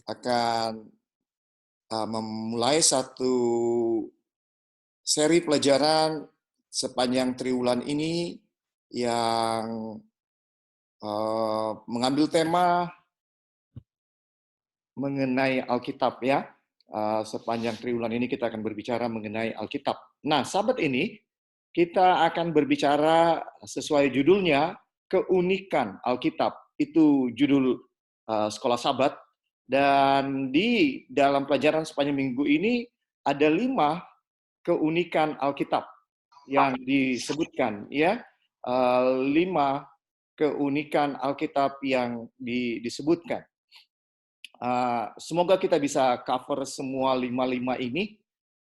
akan memulai satu seri pelajaran sepanjang triwulan ini yang mengambil tema mengenai Alkitab ya. Sepanjang triwulan ini kita akan berbicara mengenai Alkitab. Nah, sahabat ini kita akan berbicara sesuai judulnya, keunikan Alkitab. Itu judul sekolah sahabat. Dan di dalam pelajaran sepanjang minggu ini ada 5 keunikan Alkitab yang disebutkan ya. 5 keunikan Alkitab yang disebutkan. Semoga kita bisa cover semua 5 ini.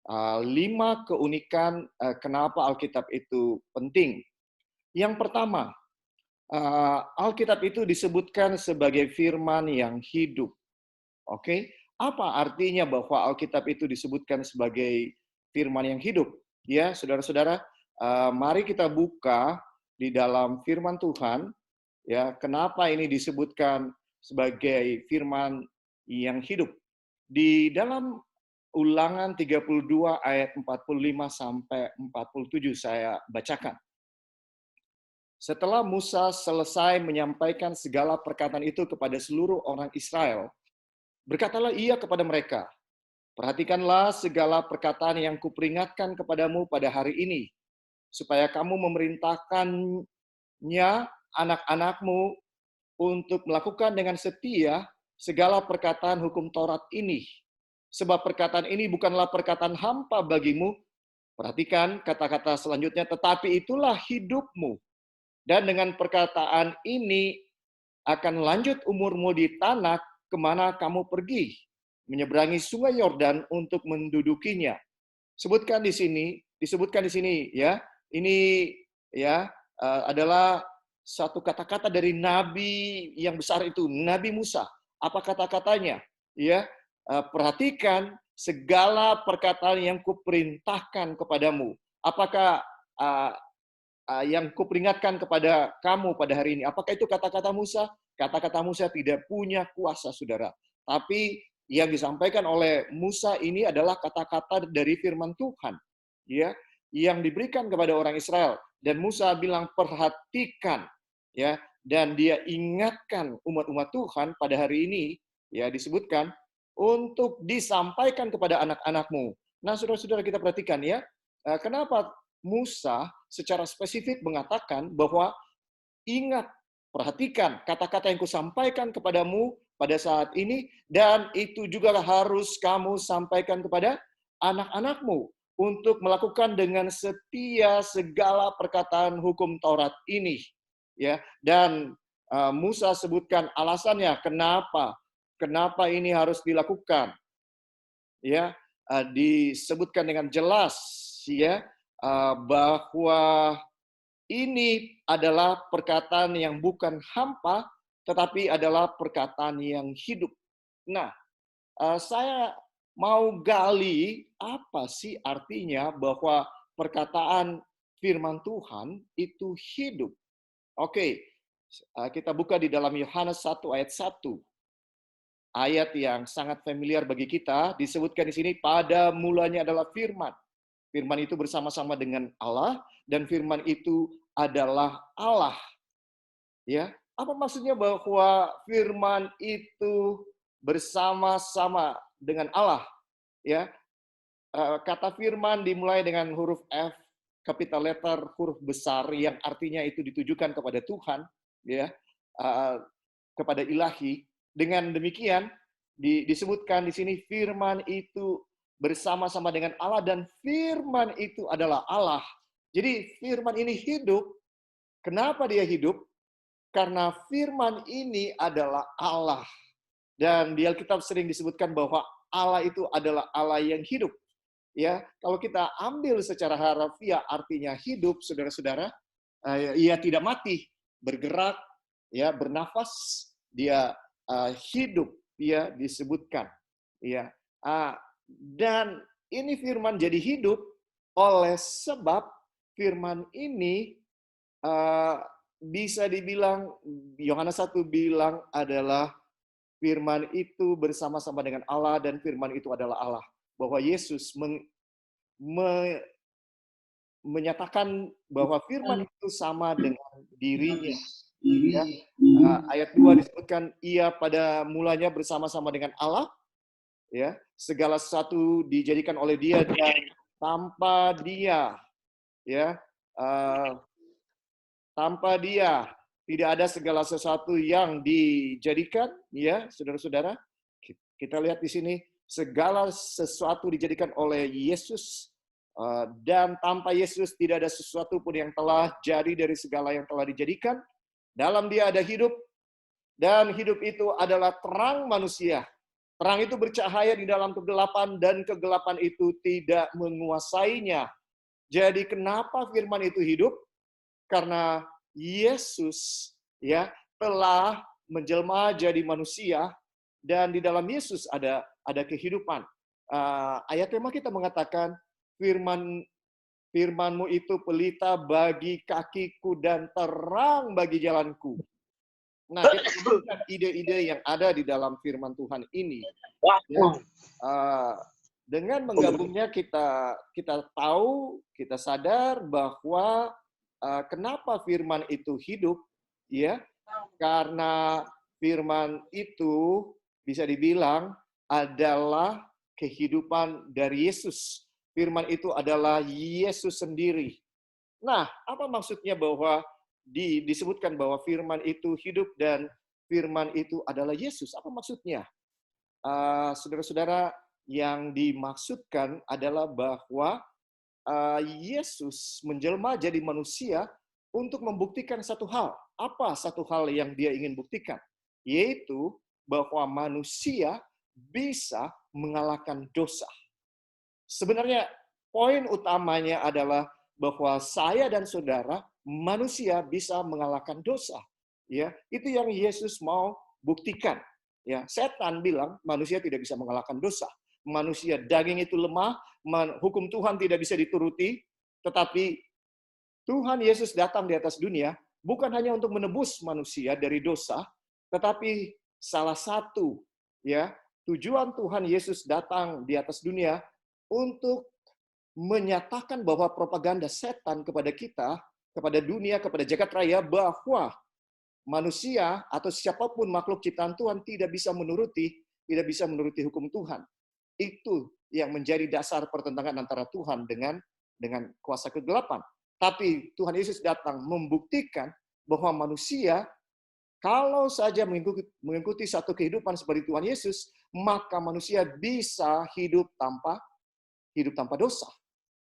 5 keunikan kenapa Alkitab itu penting. Yang pertama, Alkitab itu disebutkan sebagai firman yang hidup. Oke, apa artinya bahwa Alkitab itu disebutkan sebagai firman yang hidup? Ya, saudara-saudara, mari kita buka di dalam firman Tuhan. Ya, kenapa ini disebutkan sebagai firman yang hidup? Di dalam Ulangan 32 ayat 45 sampai 47 saya bacakan. Setelah Musa selesai menyampaikan segala perkataan itu kepada seluruh orang Israel, berkatalah ia kepada mereka, "Perhatikanlah segala perkataan yang kuperingatkan kepadamu pada hari ini, supaya kamu memerintahkannya anak-anakmu untuk melakukan dengan setia segala perkataan hukum Taurat ini. Sebab perkataan ini bukanlah perkataan hampa bagimu." Perhatikan kata-kata selanjutnya, "tetapi itulah hidupmu. Dan dengan perkataan ini akan lanjut umurmu di tanah kemana kamu pergi, menyeberangi sungai Yordan untuk mendudukinya." Disebutkan di sini ya. Ini ya adalah satu kata-kata dari nabi yang besar itu, Nabi Musa. Apa kata-katanya? Ya, perhatikan segala perkataan yang kuperintahkan kepadamu. Apakah yang kuperingatkan kepada kamu pada hari ini? Apakah itu kata-kata Musa? Kata-kata Musa tidak punya kuasa, saudara. Tapi yang disampaikan oleh Musa ini adalah kata-kata dari firman Tuhan, ya, yang diberikan kepada orang Israel. Dan Musa bilang, perhatikan, ya, dan dia ingatkan umat-umat Tuhan pada hari ini, ya, disebutkan untuk disampaikan kepada anak-anakmu. Nah, saudara-saudara, kita perhatikan ya, kenapa Musa secara spesifik mengatakan bahwa ingat, perhatikan kata-kata yang kusampaikan kepadamu pada saat ini, dan itu juga harus kamu sampaikan kepada anak-anakmu untuk melakukan dengan setia segala perkataan hukum Taurat ini. Ya, dan Musa sebutkan alasannya kenapa ini harus dilakukan. Ya, disebutkan dengan jelas ya bahwa ini adalah perkataan yang bukan hampa, tetapi adalah perkataan yang hidup. Nah, saya mau gali apa sih artinya bahwa perkataan firman Tuhan itu hidup. Oke, kita buka di dalam Yohanes 1 ayat 1. Ayat yang sangat familiar bagi kita, disebutkan di sini, pada mulanya adalah firman. Firman itu bersama-sama dengan Allah, dan firman itu adalah Allah. Ya, apa maksudnya bahwa firman itu bersama-sama dengan Allah? Ya, kata firman dimulai dengan huruf F, capital letter, huruf besar yang artinya itu ditujukan kepada Tuhan, ya, kepada Ilahi. Dengan demikian disebutkan di sini firman itu bersama-sama dengan Allah dan firman itu adalah Allah. Jadi firman ini hidup. Kenapa dia hidup? Karena firman ini adalah Allah. Dan di Alkitab sering disebutkan bahwa Allah itu adalah Allah yang hidup. Ya, kalau kita ambil secara harfiah artinya hidup, saudara-saudara, ia tidak mati, bergerak, ya, bernafas, dia hidup, ya, disebutkan, ya. Dan ini firman jadi hidup oleh sebab firman ini bisa dibilang Yohanes 1 bilang adalah firman itu bersama-sama dengan Allah dan firman itu adalah Allah. Bahwa Yesus menyatakan bahwa firman itu sama dengan dirinya. Ya. Ayat 2 disebutkan ia pada mulanya bersama-sama dengan Allah, ya, segala sesuatu dijadikan oleh dia dan tanpa dia, ya, tanpa dia tidak ada segala sesuatu yang dijadikan, ya, saudara-saudara. Kita lihat di sini segala sesuatu dijadikan oleh Yesus, dan tanpa Yesus tidak ada sesuatu pun yang telah jadi dari segala yang telah dijadikan. Dalam dia ada hidup, dan hidup itu adalah terang manusia. Terang itu bercahaya di dalam kegelapan, dan kegelapan itu tidak menguasainya. Jadi kenapa firman itu hidup? Karena Yesus, ya, telah menjelma jadi manusia, dan di dalam Yesus ada kehidupan. Ayat tema kita mengatakan, firman-Mu itu pelita bagi kakiku dan terang bagi jalanku. Nah, kita menemukan ide-ide yang ada di dalam firman Tuhan ini. Ya, dengan menggabungnya kita tahu, kita sadar bahwa kenapa firman itu hidup, ya? Karena firman itu bisa dibilang adalah kehidupan dari Yesus. Firman itu adalah Yesus sendiri. Nah, apa maksudnya bahwa disebutkan bahwa firman itu hidup dan firman itu adalah Yesus? Apa maksudnya? Saudara-saudara, yang dimaksudkan adalah bahwa Yesus menjelma jadi manusia untuk membuktikan satu hal. Apa satu hal yang dia ingin buktikan? Yaitu bahwa manusia bisa mengalahkan dosa. Sebenarnya poin utamanya adalah bahwa saya dan saudara manusia bisa mengalahkan dosa. Ya, itu yang Yesus mau buktikan. Ya, setan bilang manusia tidak bisa mengalahkan dosa. Manusia daging itu lemah, hukum Tuhan tidak bisa dituruti, tetapi Tuhan Yesus datang di atas dunia bukan hanya untuk menebus manusia dari dosa, tetapi salah satu, ya, tujuan Tuhan Yesus datang di atas dunia untuk menyatakan bahwa propaganda setan kepada kita, kepada dunia, kepada jagat raya, bahwa manusia atau siapapun makhluk ciptaan Tuhan tidak bisa menuruti hukum Tuhan. Itu yang menjadi dasar pertentangan antara Tuhan dengan kuasa kegelapan. Tapi Tuhan Yesus datang membuktikan bahwa manusia kalau saja mengikuti satu kehidupan seperti Tuhan Yesus, maka manusia bisa hidup tanpa dosa.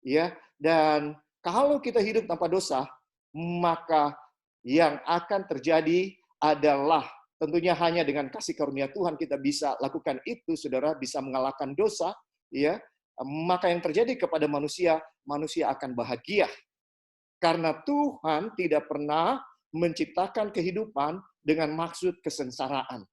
Ya, dan kalau kita hidup tanpa dosa, maka yang akan terjadi adalah tentunya hanya dengan kasih karunia Tuhan kita bisa lakukan itu, saudara, bisa mengalahkan dosa, ya. Maka yang terjadi kepada manusia akan bahagia. Karena Tuhan tidak pernah menciptakan kehidupan dengan maksud kesengsaraan,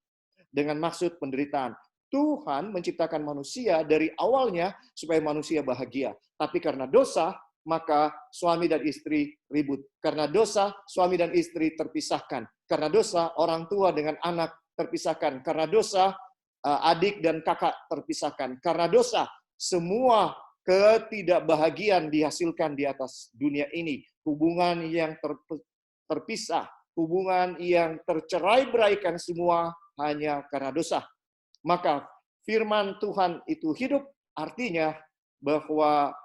dengan maksud penderitaan. Tuhan menciptakan manusia dari awalnya supaya manusia bahagia. Tapi karena dosa, maka suami dan istri ribut. Karena dosa, suami dan istri terpisahkan. Karena dosa, orang tua dengan anak terpisahkan. Karena dosa, adik dan kakak terpisahkan. Karena dosa, semua ketidakbahagiaan dihasilkan di atas dunia ini. Hubungan yang terpisah, hubungan yang tercerai-beraikan, semua hanya karena dosa. Maka firman Tuhan itu hidup, artinya bahwa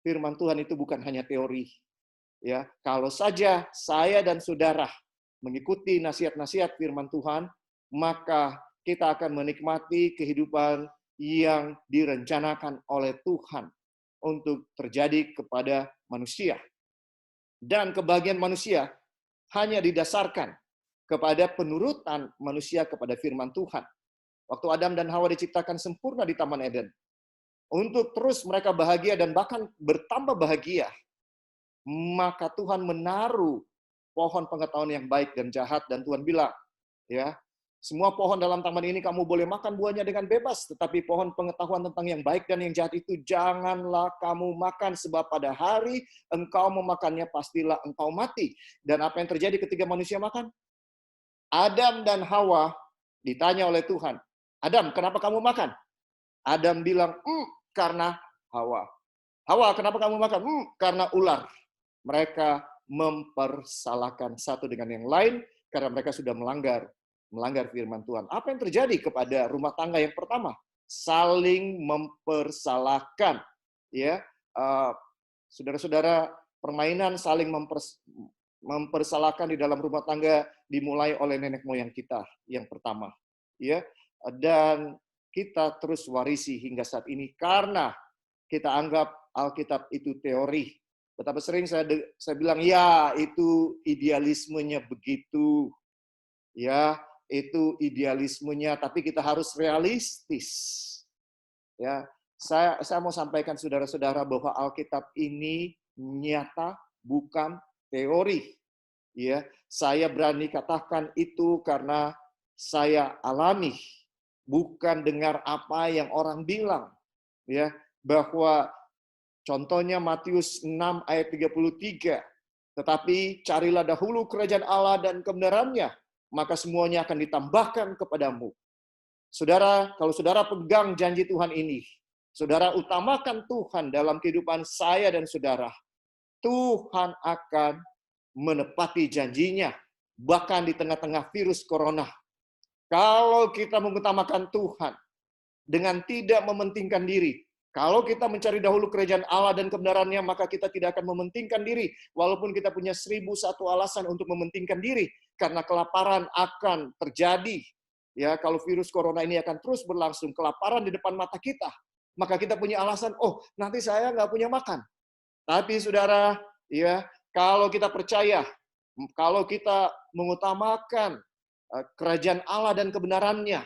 firman Tuhan itu bukan hanya teori. Ya, kalau saja saya dan saudara mengikuti nasihat-nasihat firman Tuhan, maka kita akan menikmati kehidupan yang direncanakan oleh Tuhan untuk terjadi kepada manusia. Dan kebahagiaan manusia hanya didasarkan kepada penurutan manusia kepada firman Tuhan. Waktu Adam dan Hawa diciptakan sempurna di Taman Eden, untuk terus mereka bahagia dan bahkan bertambah bahagia, maka Tuhan menaruh pohon pengetahuan yang baik dan jahat, dan Tuhan bilang, ya, semua pohon dalam taman ini kamu boleh makan buahnya dengan bebas, tetapi pohon pengetahuan tentang yang baik dan yang jahat itu janganlah kamu makan, sebab pada hari engkau memakannya pastilah engkau mati. Dan apa yang terjadi ketika manusia makan? Adam dan Hawa Ditanya oleh Tuhan, Adam, kenapa kamu makan? Adam bilang, karena Hawa. Hawa, kenapa kamu makan? Karena ular. Mereka mempersalahkan satu dengan yang lain karena mereka sudah melanggar firman Tuhan. Apa yang terjadi kepada rumah tangga yang pertama? Saling mempersalahkan. Ya, saudara-saudara, permainan saling mempersalahkan di dalam rumah tangga dimulai oleh nenek moyang kita yang pertama. Ya, dan kita terus warisi hingga saat ini karena kita anggap Alkitab itu teori. Betapa sering saya bilang, ya itu idealismenya begitu. Ya, itu idealismenya, tapi kita harus realistis. Ya, saya mau sampaikan saudara-saudara bahwa Alkitab ini nyata, bukan teori. Ya, saya berani katakan itu karena saya alami, bukan dengar apa yang orang bilang. Ya, bahwa contohnya Matius 6 ayat 33, tetapi carilah dahulu kerajaan Allah dan kebenarannya, maka semuanya akan ditambahkan kepadamu. Saudara, kalau saudara pegang janji Tuhan ini, saudara utamakan Tuhan dalam kehidupan saya dan saudara, Tuhan akan menepati janjinya, bahkan di tengah-tengah virus corona. Kalau kita mengutamakan Tuhan dengan tidak mementingkan diri, kalau kita mencari dahulu kerajaan Allah dan kebenarannya, maka kita tidak akan mementingkan diri. Walaupun kita punya 1001 alasan untuk mementingkan diri, karena kelaparan akan terjadi. Ya, kalau virus corona ini akan terus berlangsung, kelaparan di depan mata kita, maka kita punya alasan, oh nanti saya nggak punya makan. Tapi saudara, ya kalau kita percaya, kalau kita mengutamakan kerajaan Allah dan kebenarannya,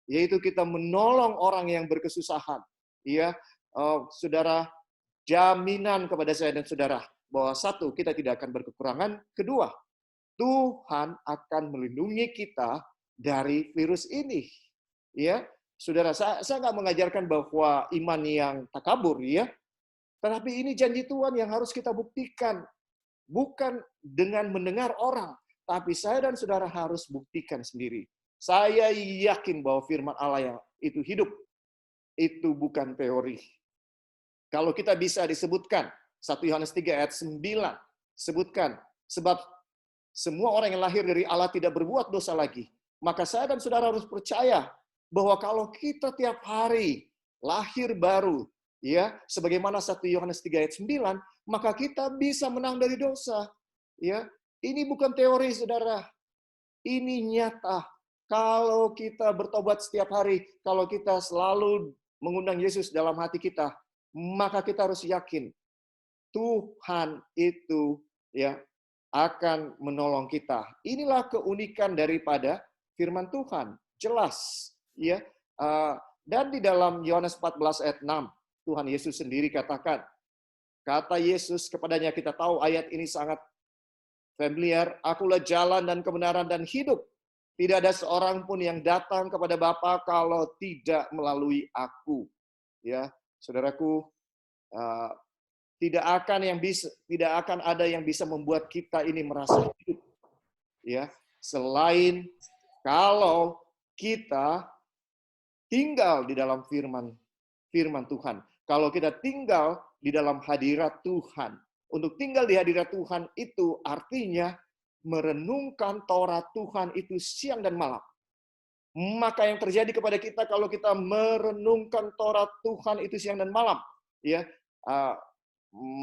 yaitu kita menolong orang yang berkesusahan, ya, saudara, jaminan kepada saya dan saudara bahwa satu, kita tidak akan berkekurangan. Kedua, Tuhan akan melindungi kita dari virus ini. Ya, saudara, saya nggak mengajarkan bahwa iman yang takabur, ya, tetapi ini janji Tuhan yang harus kita buktikan, bukan dengan mendengar orang, tapi saya dan saudara harus buktikan sendiri. Saya yakin bahwa firman Allah yang itu hidup, itu bukan teori. Kalau kita bisa disebutkan, 1 Yohanes 3 ayat 9, sebutkan, sebab semua orang yang lahir dari Allah tidak berbuat dosa lagi. Maka saya dan saudara harus percaya bahwa kalau kita tiap hari lahir baru, ya, sebagaimana 1 Yohanes 3 ayat 9, maka kita bisa menang dari dosa. Ya, ini bukan teori, saudara. Ini nyata. Kalau kita bertobat setiap hari, kalau kita selalu mengundang Yesus dalam hati kita, maka kita harus yakin Tuhan itu, ya, akan menolong kita. Inilah keunikan daripada firman Tuhan. Jelas, ya. Dan di dalam Yohanes 14 ayat 6, Tuhan Yesus sendiri katakan, kata Yesus kepadanya, kita tahu ayat ini sangat familiar, akulah jalan dan kebenaran dan hidup. Tidak ada seorang pun yang datang kepada Bapa kalau tidak melalui aku. Ya, saudaraku, tidak akan ada yang bisa membuat kita ini merasa hidup. Ya, selain kalau kita tinggal di dalam firman Tuhan. Kalau kita tinggal di dalam hadirat Tuhan. Untuk tinggal di hadirat Tuhan itu artinya merenungkan Taurat Tuhan itu siang dan malam. Maka yang terjadi kepada kita kalau kita merenungkan Taurat Tuhan itu siang dan malam, ya,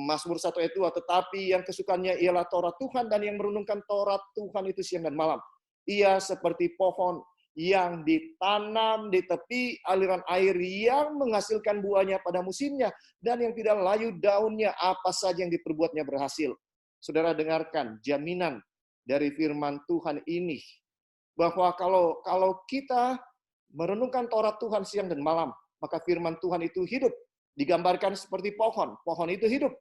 Mazmur 1 ayat 2, tetapi yang kesukaannya ialah Taurat Tuhan, dan yang merenungkan Taurat Tuhan itu siang dan malam. Ia seperti pohon yang ditanam di tepi aliran air yang menghasilkan buahnya pada musimnya, dan yang tidak layu daunnya, apa saja yang diperbuatnya berhasil. Saudara dengarkan jaminan dari firman Tuhan ini, bahwa kalau kita merenungkan Taurat Tuhan siang dan malam, maka firman Tuhan itu hidup. Digambarkan seperti pohon. Pohon itu hidup,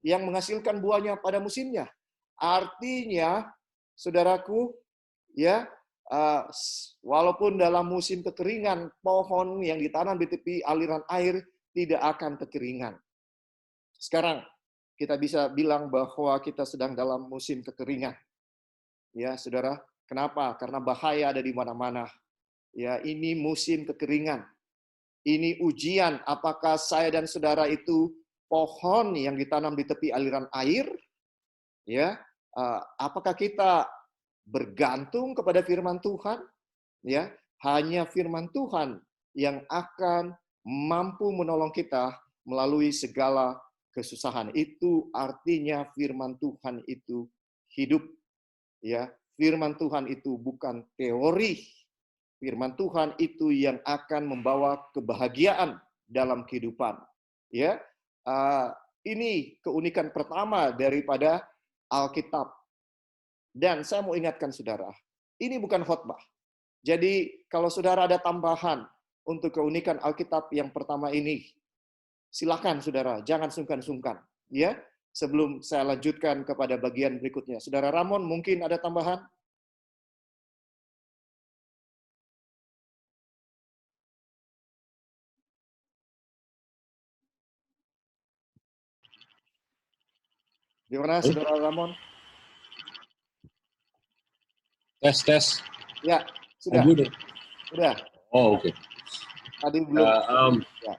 yang menghasilkan buahnya pada musimnya. Artinya, saudaraku, ya, walaupun dalam musim kekeringan, pohon yang ditanam di tepi aliran air tidak akan kekeringan. Sekarang, kita bisa bilang bahwa kita sedang dalam musim kekeringan. Ya, saudara, kenapa? Karena bahaya ada di mana-mana. Ya, ini musim kekeringan. Ini ujian apakah saya dan saudara itu pohon yang ditanam di tepi aliran air, ya. Apakah kita bergantung kepada firman Tuhan, ya. Hanya firman Tuhan yang akan mampu menolong kita melalui segala kesusahan. Itu artinya firman Tuhan itu hidup, ya. Firman Tuhan itu bukan teori. Firman Tuhan itu yang akan membawa kebahagiaan dalam kehidupan. Ya, ini keunikan pertama daripada Alkitab. Dan saya mau ingatkan saudara, ini bukan khotbah. Jadi kalau saudara ada tambahan untuk keunikan Alkitab yang pertama ini, silakan saudara, jangan sungkan-sungkan. Ya, sebelum saya lanjutkan kepada bagian berikutnya. Saudara Ramon mungkin ada tambahan? Gimana saudara Ramon? Tes. Ya, sudah. Sudah. Oh, oke. Tadi belum. Ya.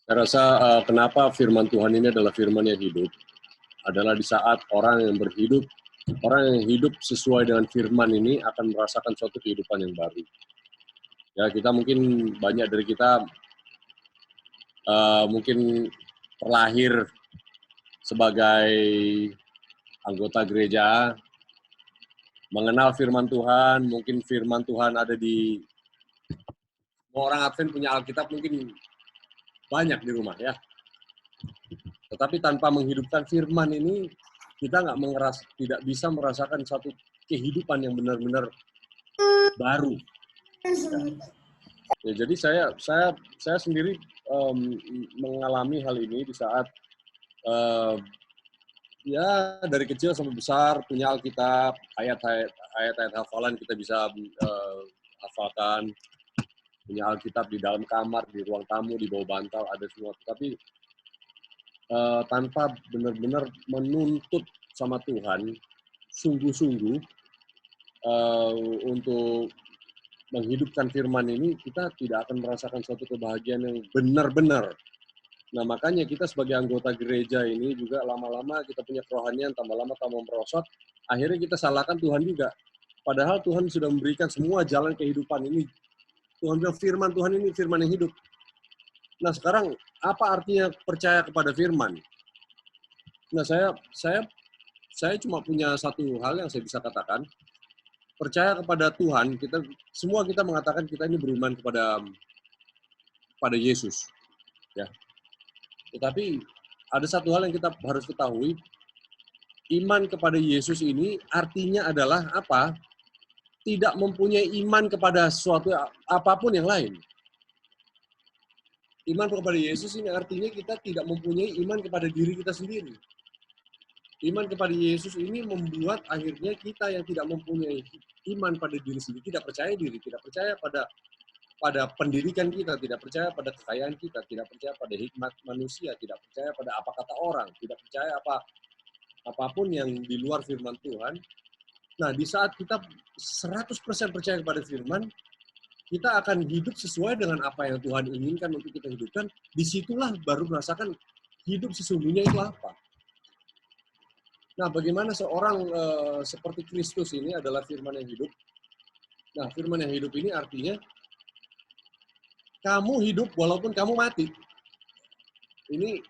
Saya rasa kenapa firman Tuhan ini adalah firman yang hidup, adalah di saat orang yang hidup sesuai dengan firman ini akan merasakan suatu kehidupan yang baru. Ya, kita mungkin banyak dari kita mungkin terlahir sebagai anggota gereja, mengenal firman Tuhan, mungkin firman Tuhan ada di orang Advent punya Alkitab mungkin banyak di rumah ya. Tetapi tanpa menghidupkan firman ini, kita tidak bisa merasakan satu kehidupan yang benar-benar baru. Ya, jadi saya sendiri mengalami hal ini di saat ya dari kecil sampai besar punya Alkitab, ayat-ayat hafalan kita bisa hafalkan, punya Alkitab di dalam kamar, di ruang tamu, di bawah bantal ada semua. Tapi tanpa benar-benar menuntut sama Tuhan, sungguh-sungguh untuk menghidupkan firman ini, kita tidak akan merasakan suatu kebahagiaan yang benar-benar. Nah, makanya kita sebagai anggota gereja ini juga lama-lama kita punya kerohanian, tambah lama tambah merosot, akhirnya kita salahkan Tuhan juga. Padahal Tuhan sudah memberikan semua jalan kehidupan ini. Tuhan bilang firman Tuhan ini firman yang hidup. Nah, sekarang apa artinya percaya kepada firman? Nah, saya cuma punya satu hal yang saya bisa katakan, percaya kepada Tuhan. Semua kita mengatakan kita ini beriman kepada Yesus, ya. Tetapi ada satu hal yang kita harus ketahui, iman kepada Yesus ini artinya adalah apa? Tidak mempunyai iman kepada sesuatu apapun yang lain. Iman kepada Yesus ini artinya kita tidak mempunyai iman kepada diri kita sendiri. Iman kepada Yesus ini membuat akhirnya kita yang tidak mempunyai iman pada diri sendiri, tidak percaya diri, tidak percaya pada pendidikan kita, tidak percaya pada kekayaan kita, tidak percaya pada hikmat manusia, tidak percaya pada apa kata orang, tidak percaya apapun yang di luar firman Tuhan. Nah, di saat kita 100% percaya kepada firman, kita akan hidup sesuai dengan apa yang Tuhan inginkan untuk kita hidupkan. Disitulah baru merasakan hidup sesungguhnya itu apa. Nah, bagaimana seorang seperti Kristus ini adalah firman yang hidup. Nah, firman yang hidup ini artinya kamu hidup walaupun kamu mati. Ini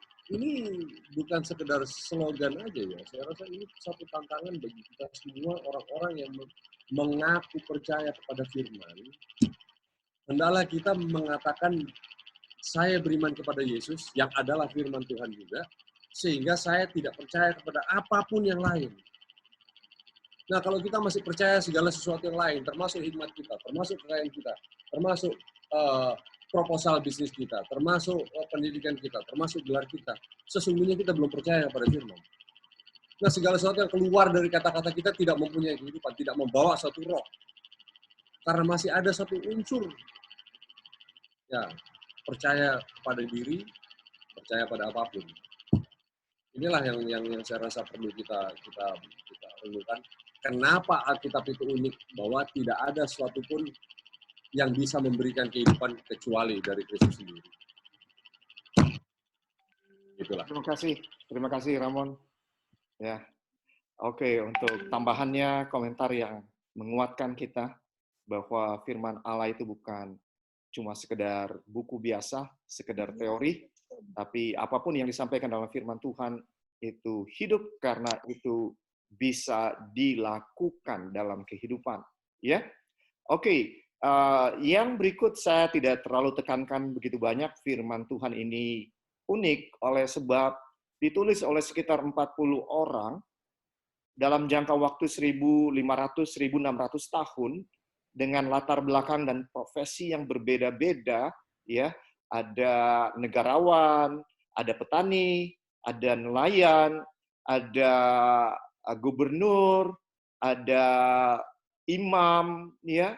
bukan sekedar slogan aja ya. Saya rasa ini satu tantangan bagi kita semua orang-orang yang mengaku percaya kepada firman. Hendaklah kita mengatakan saya beriman kepada Yesus yang adalah firman Tuhan juga, sehingga saya tidak percaya kepada apapun yang lain. Nah, kalau kita masih percaya segala sesuatu yang lain, termasuk hikmat kita, termasuk kekayaan kita, termasuk proposal bisnis kita, termasuk pendidikan kita, termasuk gelar kita, sesungguhnya kita belum percaya kepada firman. Nah, segala sesuatu yang keluar dari kata-kata kita tidak mempunyai kehidupan, tidak membawa satu roh. Karena masih ada satu unsur, ya, percaya pada diri, percaya pada apapun. Inilah yang saya rasa perlu kita renungkan. Kenapa Alkitab itu unik? Bahwa tidak ada suatu pun yang bisa memberikan kehidupan kecuali dari Kristus sendiri. Itulah. Terima kasih Ramon. Ya, oke, untuk tambahannya komentar yang menguatkan kita bahwa firman Allah itu bukan cuma sekedar buku biasa, sekedar teori, tapi apapun yang disampaikan dalam firman Tuhan itu hidup karena itu bisa dilakukan dalam kehidupan. Ya, oke. Yang berikut saya tidak terlalu tekankan begitu banyak. Firman Tuhan ini unik oleh sebab ditulis oleh sekitar 40 orang dalam jangka waktu 1.500-1.600 tahun dengan latar belakang dan profesi yang berbeda-beda, ya. Ada negarawan, ada petani, ada nelayan, ada gubernur, ada imam, ya.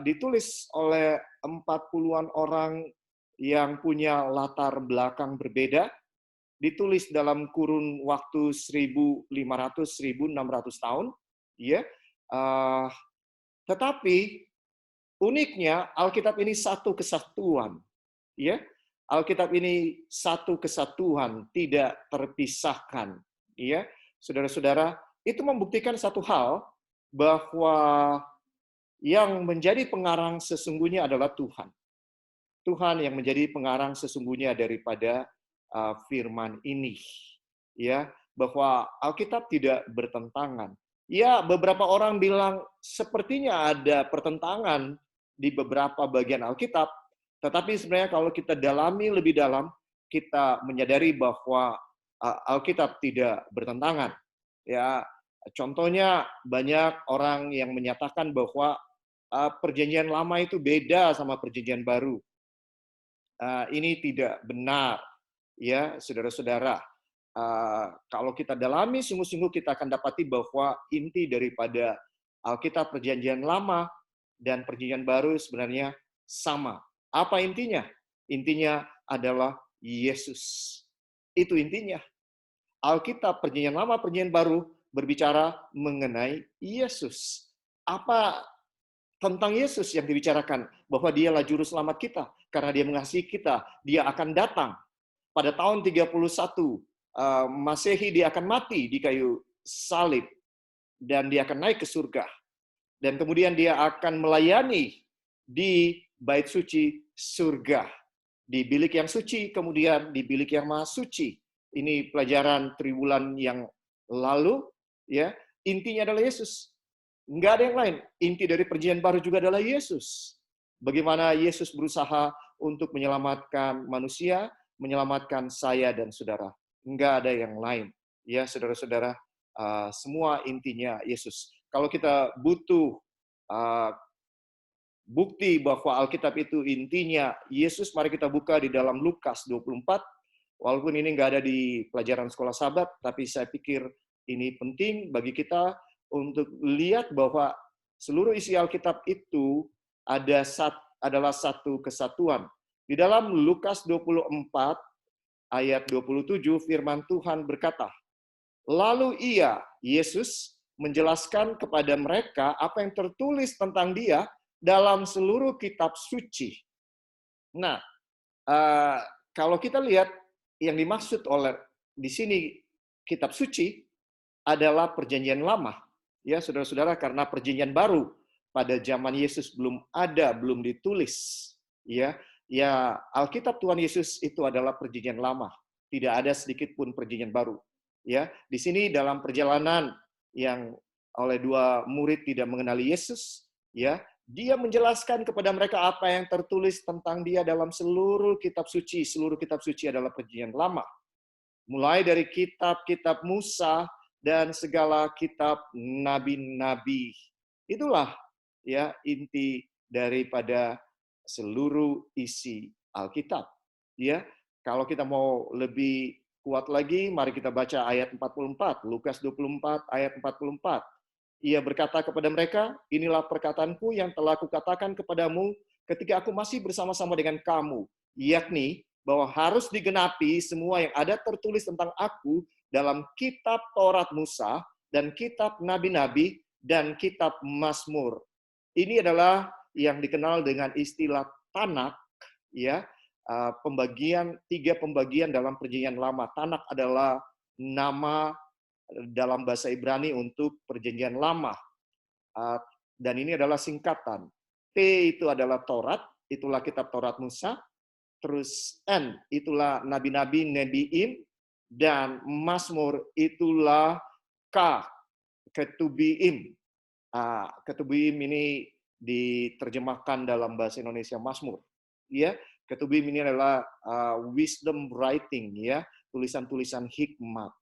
Ditulis oleh 40-an orang yang punya latar belakang berbeda, ditulis dalam kurun waktu 1.500-1.600 tahun, ya. Tetapi uniknya Alkitab ini satu kesatuan, ya. Alkitab ini satu kesatuan, tidak terpisahkan, ya. Saudara-saudara, itu membuktikan satu hal bahwa yang menjadi pengarang sesungguhnya adalah Tuhan. Tuhan yang menjadi pengarang sesungguhnya daripada firman ini, ya, bahwa Alkitab tidak bertentangan. Ya, beberapa orang bilang sepertinya ada pertentangan di beberapa bagian Alkitab, tetapi sebenarnya kalau kita dalami lebih dalam, kita menyadari bahwa Alkitab tidak bertentangan. Ya, contohnya banyak orang yang menyatakan bahwa perjanjian lama itu beda sama perjanjian baru. Ini tidak benar, ya, saudara-saudara. Kalau kita dalami sungguh-sungguh, kita akan dapati bahwa inti daripada Alkitab Perjanjian Lama dan Perjanjian Baru sebenarnya sama. Apa intinya? Intinya adalah Yesus. Itu intinya. Alkitab Perjanjian Lama, Perjanjian Baru berbicara mengenai Yesus. Apa tentang Yesus yang dibicarakan? Bahwa dialah juru selamat kita. Karena dia mengasihi kita, dia akan datang. Pada tahun 31 Masehi dia akan mati di kayu salib. Dan dia akan naik ke surga. Dan kemudian dia akan melayani di bait suci surga. Di bilik yang suci, kemudian di bilik yang maha suci. Ini pelajaran triwulan yang lalu. Ya, intinya adalah Yesus. Nggak ada yang lain. Inti dari perjanjian baru juga adalah Yesus. Bagaimana Yesus berusaha untuk menyelamatkan manusia, menyelamatkan saya dan saudara. Nggak ada yang lain. Ya, saudara-saudara, semua intinya Yesus. Kalau kita butuh bukti bahwa Alkitab itu intinya Yesus, mari kita buka di dalam Lukas 24. Walaupun ini nggak ada di pelajaran sekolah Sabat, tapi saya pikir ini penting bagi kita untuk lihat bahwa seluruh isi Alkitab itu adalah satu kesatuan. Di dalam Lukas 24 ayat 27 firman Tuhan berkata, lalu ia, Yesus, menjelaskan kepada mereka apa yang tertulis tentang dia dalam seluruh kitab suci. Nah, kalau kita lihat yang dimaksud oleh di sini kitab suci adalah perjanjian lama. Ya, saudara-saudara, karena perjanjian baru pada zaman Yesus belum ada, belum ditulis. Ya, Alkitab Tuhan Yesus itu adalah perjanjian lama. Tidak ada sedikit pun perjanjian baru. Ya, di sini dalam perjalanan yang oleh dua murid tidak mengenali Yesus, ya, dia menjelaskan kepada mereka apa yang tertulis tentang dia dalam seluruh kitab suci. Seluruh kitab suci adalah perjanjian lama. Mulai dari kitab-kitab Musa dan segala kitab nabi-nabi. Itulah ya inti daripada seluruh isi Alkitab. Ya, kalau kita mau lebih kuat lagi, mari kita baca ayat 44, Lukas 24 ayat 44. Ia berkata kepada mereka, inilah perkataanku yang telah kukatakan kepadamu ketika aku masih bersama-sama dengan kamu, yakni bahwa harus digenapi semua yang ada tertulis tentang aku dalam kitab Taurat Musa dan kitab nabi-nabi dan kitab Mazmur. Ini adalah yang dikenal dengan istilah Tanak, ya, tiga pembagian dalam Perjanjian Lama. Tanak adalah nama dalam bahasa Ibrani untuk Perjanjian Lama, dan ini adalah singkatan. T itu adalah Taurat, itulah kitab Taurat Musa. Terus N itulah nabi-nabi, nebiim, dan Mazmur itulah K, Ketubiim. Ketubiim ini diterjemahkan dalam bahasa Indonesia Mazmur. Ya, Ketubiim ini adalah wisdom writing, ya, tulisan-tulisan hikmat.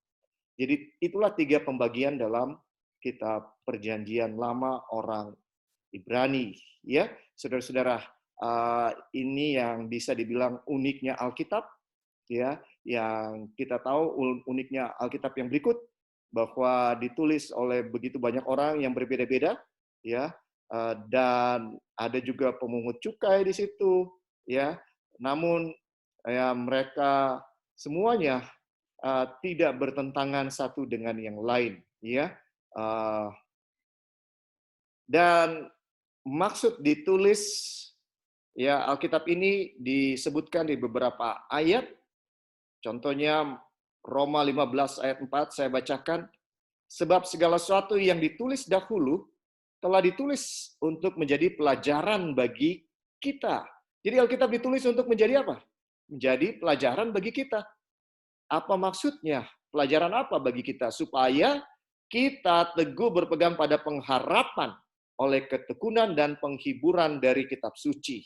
Jadi itulah tiga pembagian dalam kitab Perjanjian Lama orang Ibrani, ya, saudara-saudara. Ini yang bisa dibilang uniknya Alkitab, ya, yang kita tahu uniknya Alkitab yang berikut, bahwa ditulis oleh begitu banyak orang yang berbeda-beda, ya, dan ada juga pemungut cukai di situ, ya. Namun ya, mereka semuanya tidak bertentangan satu dengan yang lain, ya. Dan maksud ditulis, ya, Alkitab ini disebutkan di beberapa ayat. Contohnya Roma 15 ayat 4 saya bacakan, sebab segala sesuatu yang ditulis dahulu telah ditulis untuk menjadi pelajaran bagi kita. Jadi Alkitab ditulis untuk menjadi apa? Menjadi pelajaran bagi kita. Apa maksudnya? Pelajaran apa bagi kita? Supaya kita teguh berpegang pada pengharapan oleh ketekunan dan penghiburan dari kitab suci.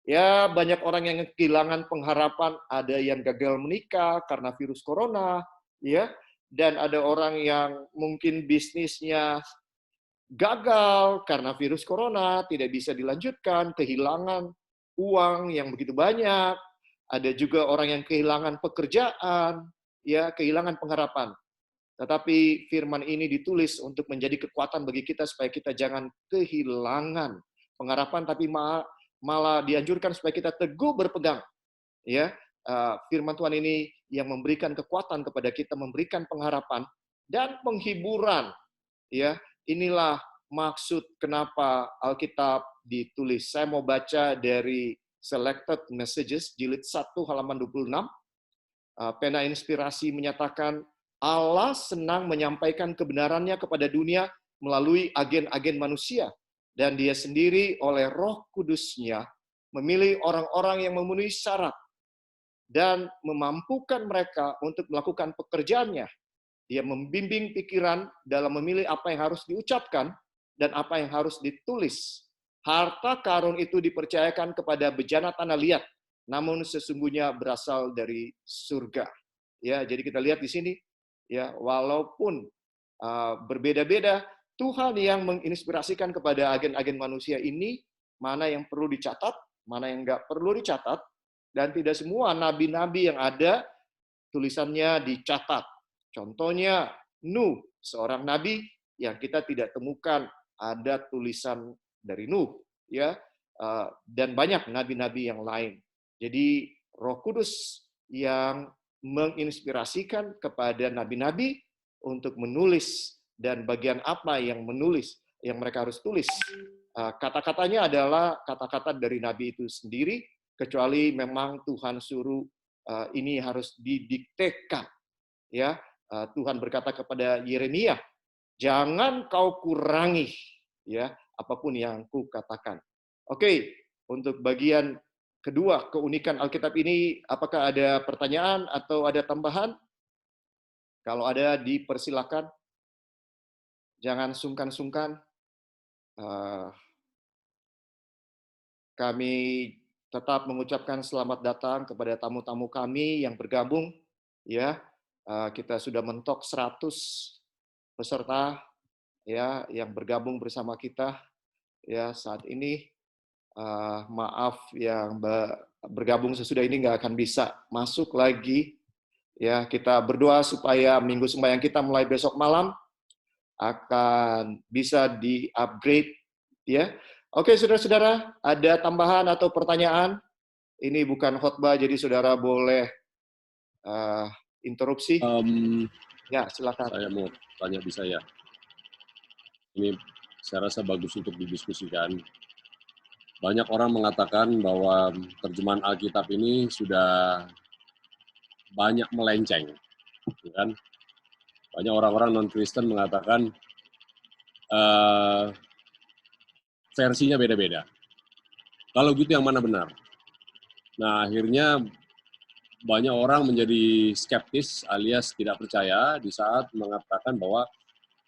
Ya, banyak orang yang kehilangan pengharapan, ada yang gagal menikah karena virus corona, ya, dan ada orang yang mungkin bisnisnya gagal karena virus corona, tidak bisa dilanjutkan, kehilangan uang yang begitu banyak. Ada juga orang yang kehilangan pekerjaan, ya, kehilangan pengharapan. Tetapi firman ini ditulis untuk menjadi kekuatan bagi kita supaya kita jangan kehilangan pengharapan, tapi malah dianjurkan supaya kita teguh berpegang. Ya, firman Tuhan ini yang memberikan kekuatan kepada kita, memberikan pengharapan dan penghiburan. Ya, inilah maksud kenapa Alkitab ditulis. Saya mau baca dari Selected Messages jilid 1 halaman 26. Pena Inspirasi menyatakan, Allah senang menyampaikan kebenarannya kepada dunia melalui agen-agen manusia. Dan dia sendiri oleh Roh Kudus-Nya memilih orang-orang yang memenuhi syarat dan memampukan mereka untuk melakukan pekerjaannya. Dia membimbing pikiran dalam memilih apa yang harus diucapkan dan apa yang harus ditulis. Harta karun itu dipercayakan kepada bejana tanah liat, namun sesungguhnya berasal dari surga. Ya, jadi kita lihat di sini, ya, walaupun berbeda-beda, Tuhan yang menginspirasikan kepada agen-agen manusia ini mana yang perlu dicatat, mana yang nggak perlu dicatat, dan tidak semua nabi-nabi yang ada tulisannya dicatat. Contohnya Nuh, seorang nabi yang kita tidak temukan ada tulisan dari Nuh, ya, dan banyak nabi-nabi yang lain. Jadi Roh Kudus yang menginspirasikan kepada nabi-nabi untuk menulis, dan bagian apa yang menulis, yang mereka harus tulis. Kata-katanya adalah kata-kata dari nabi itu sendiri, kecuali memang Tuhan suruh ini harus didiktekan. Ya, Tuhan berkata kepada Yeremia, jangan kau kurangi, ya, apapun yang kukatakan. Oke, untuk bagian kedua, keunikan Alkitab ini, apakah ada pertanyaan atau ada tambahan? Kalau ada, dipersilakan. Jangan sungkan-sungkan. Kami tetap mengucapkan selamat datang kepada tamu-tamu kami yang bergabung. Ya, kita sudah mentok 100 peserta, ya, yang bergabung bersama kita, ya, saat ini. Maaf yang bergabung sesudah ini nggak akan bisa masuk lagi. Ya, kita berdoa supaya minggu sembahyang kita mulai besok malam akan bisa di-upgrade, ya. Oke, saudara-saudara, ada tambahan atau pertanyaan? Ini bukan khotbah, jadi saudara boleh interupsi. Ya, silakan. Saya mau tanya, bisa ya? Ini saya rasa bagus untuk didiskusikan. Banyak orang mengatakan bahwa terjemahan Alkitab ini sudah banyak melenceng, kan? Banyak orang-orang non-Kristen mengatakan versinya beda-beda. Kalau gitu yang mana benar? Nah, akhirnya banyak orang menjadi skeptis alias tidak percaya di saat mengatakan bahwa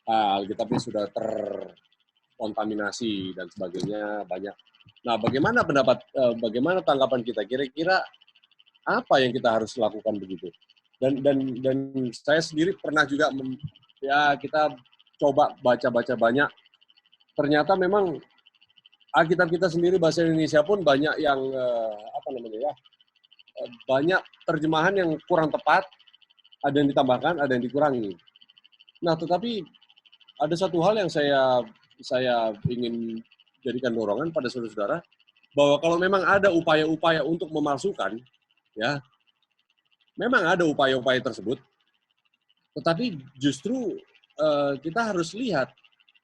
Alkitab ini sudah terkontaminasi dan sebagainya banyak. Nah, bagaimana tanggapan kita? Kira-kira apa yang kita harus lakukan begitu? Dan saya sendiri pernah juga kita coba baca-baca banyak. Ternyata memang Alkitab kita sendiri bahasa Indonesia pun banyak yang banyak terjemahan yang kurang tepat, ada yang ditambahkan, ada yang dikurangi. Nah, tetapi ada satu hal yang saya ingin jadikan dorongan pada saudara-saudara, bahwa kalau memang ada upaya-upaya untuk memalsukan, ya, memang ada upaya-upaya tersebut, tetapi justru kita harus lihat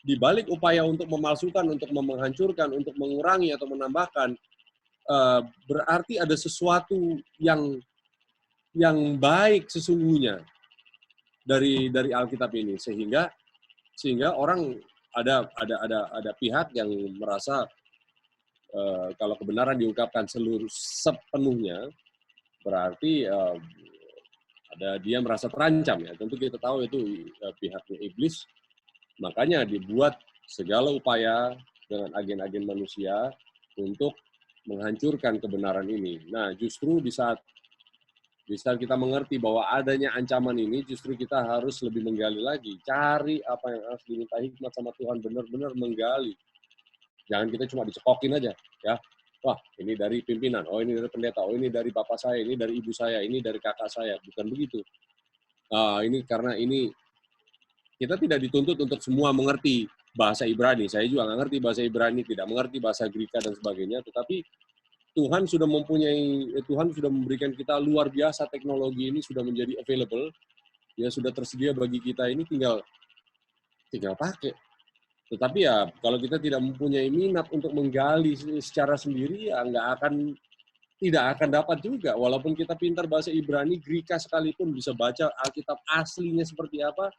di balik upaya untuk memalsukan, untuk menghancurkan, untuk mengurangi atau menambahkan, berarti ada sesuatu yang baik sesungguhnya dari Alkitab ini, sehingga orang ada pihak yang merasa kalau kebenaran diungkapkan sepenuhnya, berarti dia merasa terancam, ya. Tentu kita tahu itu pihaknya iblis, makanya dibuat segala upaya dengan agen-agen manusia untuk menghancurkan kebenaran ini. Nah, justru di saat kita mengerti bahwa adanya ancaman ini, justru kita harus lebih menggali lagi, cari apa yang harus diminta hikmat sama Tuhan, benar-benar menggali. Jangan kita cuma dicekokin aja, ya. Wah, ini dari pimpinan, oh ini dari pendeta, oh ini dari bapak saya, ini dari ibu saya, ini dari kakak saya. Bukan begitu. Ini karena ini kita tidak dituntut untuk semua mengerti bahasa Ibrani. Saya juga nggak ngerti bahasa Ibrani, tidak mengerti bahasa Greka dan sebagainya. Tetapi Tuhan sudah memberikan kita luar biasa, teknologi ini sudah menjadi available, ya sudah tersedia bagi kita, ini tinggal pakai. Tetapi ya kalau kita tidak mempunyai minat untuk menggali secara sendiri, ya tidak akan dapat juga. Walaupun kita pintar bahasa Ibrani, Greka sekalipun, bisa baca Alkitab aslinya seperti apa,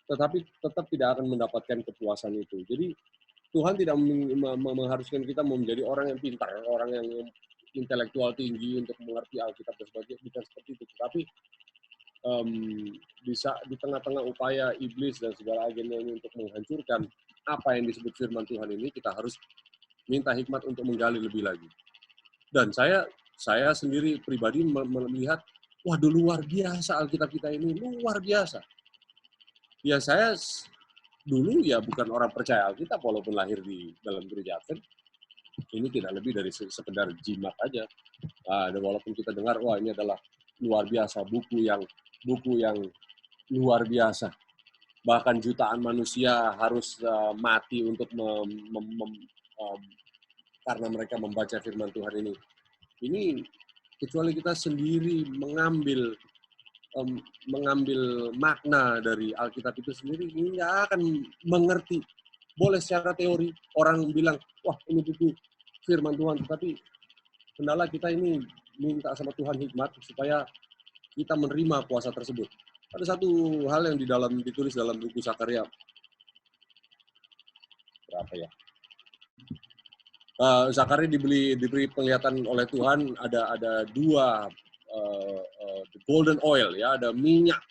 tetapi tetap tidak akan mendapatkan kepuasan itu. Jadi Tuhan tidak mengharuskan kita menjadi orang yang pintar, orang yang intelektual tinggi untuk mengerti Alkitab dan sebagainya, bukan seperti itu. Tetapi bisa di tengah-tengah upaya iblis dan segala agennya ini untuk menghancurkan apa yang disebut firman Tuhan ini, kita harus minta hikmat untuk menggali lebih lagi. Dan saya sendiri pribadi melihat, waduh, luar biasa Alkitab kita ini, luar biasa. Ya, saya dulu ya bukan orang percaya Alkitab, walaupun lahir di dalam gereja Advent. Ini tidak lebih dari sekedar jimat aja. Dan walaupun kita dengar, wah ini adalah luar biasa, buku yang luar biasa. Bahkan jutaan manusia harus mati untuk karena mereka membaca firman Tuhan ini. Ini kecuali kita sendiri mengambil makna dari Alkitab itu sendiri, ini nggak akan mengerti. Boleh secara teori orang bilang, wah ini buku firman Tuhan, tetapi kendala kita ini minta sama Tuhan hikmat supaya kita menerima kuasa tersebut. Ada satu hal yang ditulis dalam buku Zakaria. Berapa ya? Zakaria diberi penglihatan oleh Tuhan, ada dua the golden oil, ya, ada minyak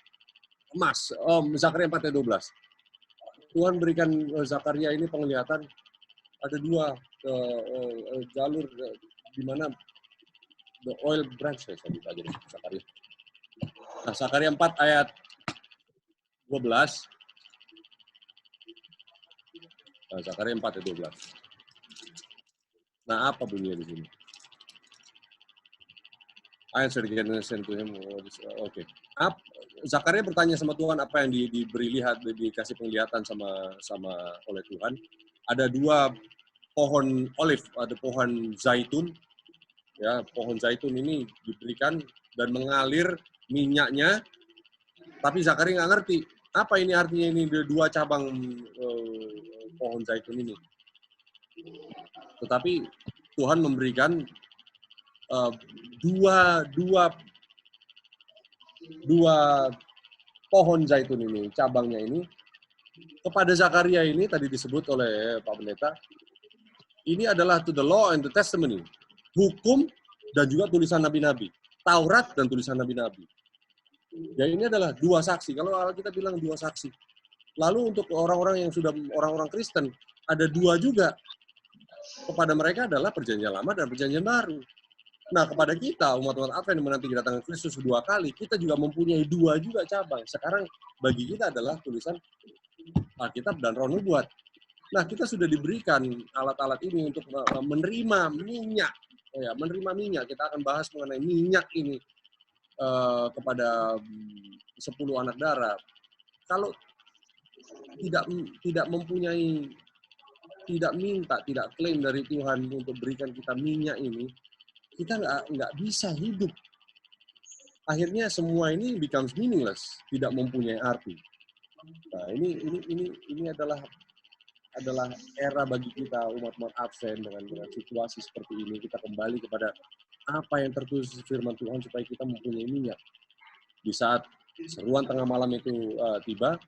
emas. Zakaria 4:12. Tuhan berikan Zakaria ini penglihatan, ada dua jalur di mana the oil branch, saya sebut aja di Zakaria. Nah, Zakaria 4 ayat 12. Nah, Zakaria 4 ayat 12. Nah, apa bunyinya di sini? Ayat Oke. Zakaria bertanya sama Tuhan apa yang dikasih penglihatan oleh Tuhan. Ada dua pohon olive, ada pohon zaitun. Ya, pohon zaitun ini diberikan dan mengalir minyaknya, tapi Zakaria nggak ngerti apa ini artinya, ini dua cabang pohon zaitun ini. Tetapi Tuhan memberikan dua pohon zaitun ini, cabangnya ini, kepada Zakaria ini tadi disebut oleh Pak Pendeta, ini adalah to the law and the testimony, hukum dan juga tulisan nabi-nabi, Taurat dan tulisan nabi-nabi. Ya ini adalah dua saksi. Kalau kita bilang dua saksi. Lalu untuk orang-orang yang sudah orang-orang Kristen, ada dua juga. Kepada mereka adalah perjanjian lama dan perjanjian baru. Nah, kepada kita, umat-umat Advent yang menanti kedatangan Kristus dua kali, kita juga mempunyai dua juga cabang. Sekarang bagi kita adalah tulisan Alkitab dan Roh Nubuat. Nah, kita sudah diberikan alat-alat ini untuk menerima minyak. Oh ya, menerima minyak. Kita akan bahas mengenai minyak ini kepada 10 anak darah. Kalau tidak mempunyai, tidak minta, tidak klaim dari Tuhan untuk berikan kita minyak ini, kita nggak bisa hidup. Akhirnya semua ini becomes meaningless, tidak mempunyai arti. Nah, ini adalah era bagi kita umat-umat Advent dengan situasi seperti ini. Kita kembali kepada apa yang tertulis di firman Tuhan supaya kita mempunyai minyak. Di saat seruan tengah malam itu tiba,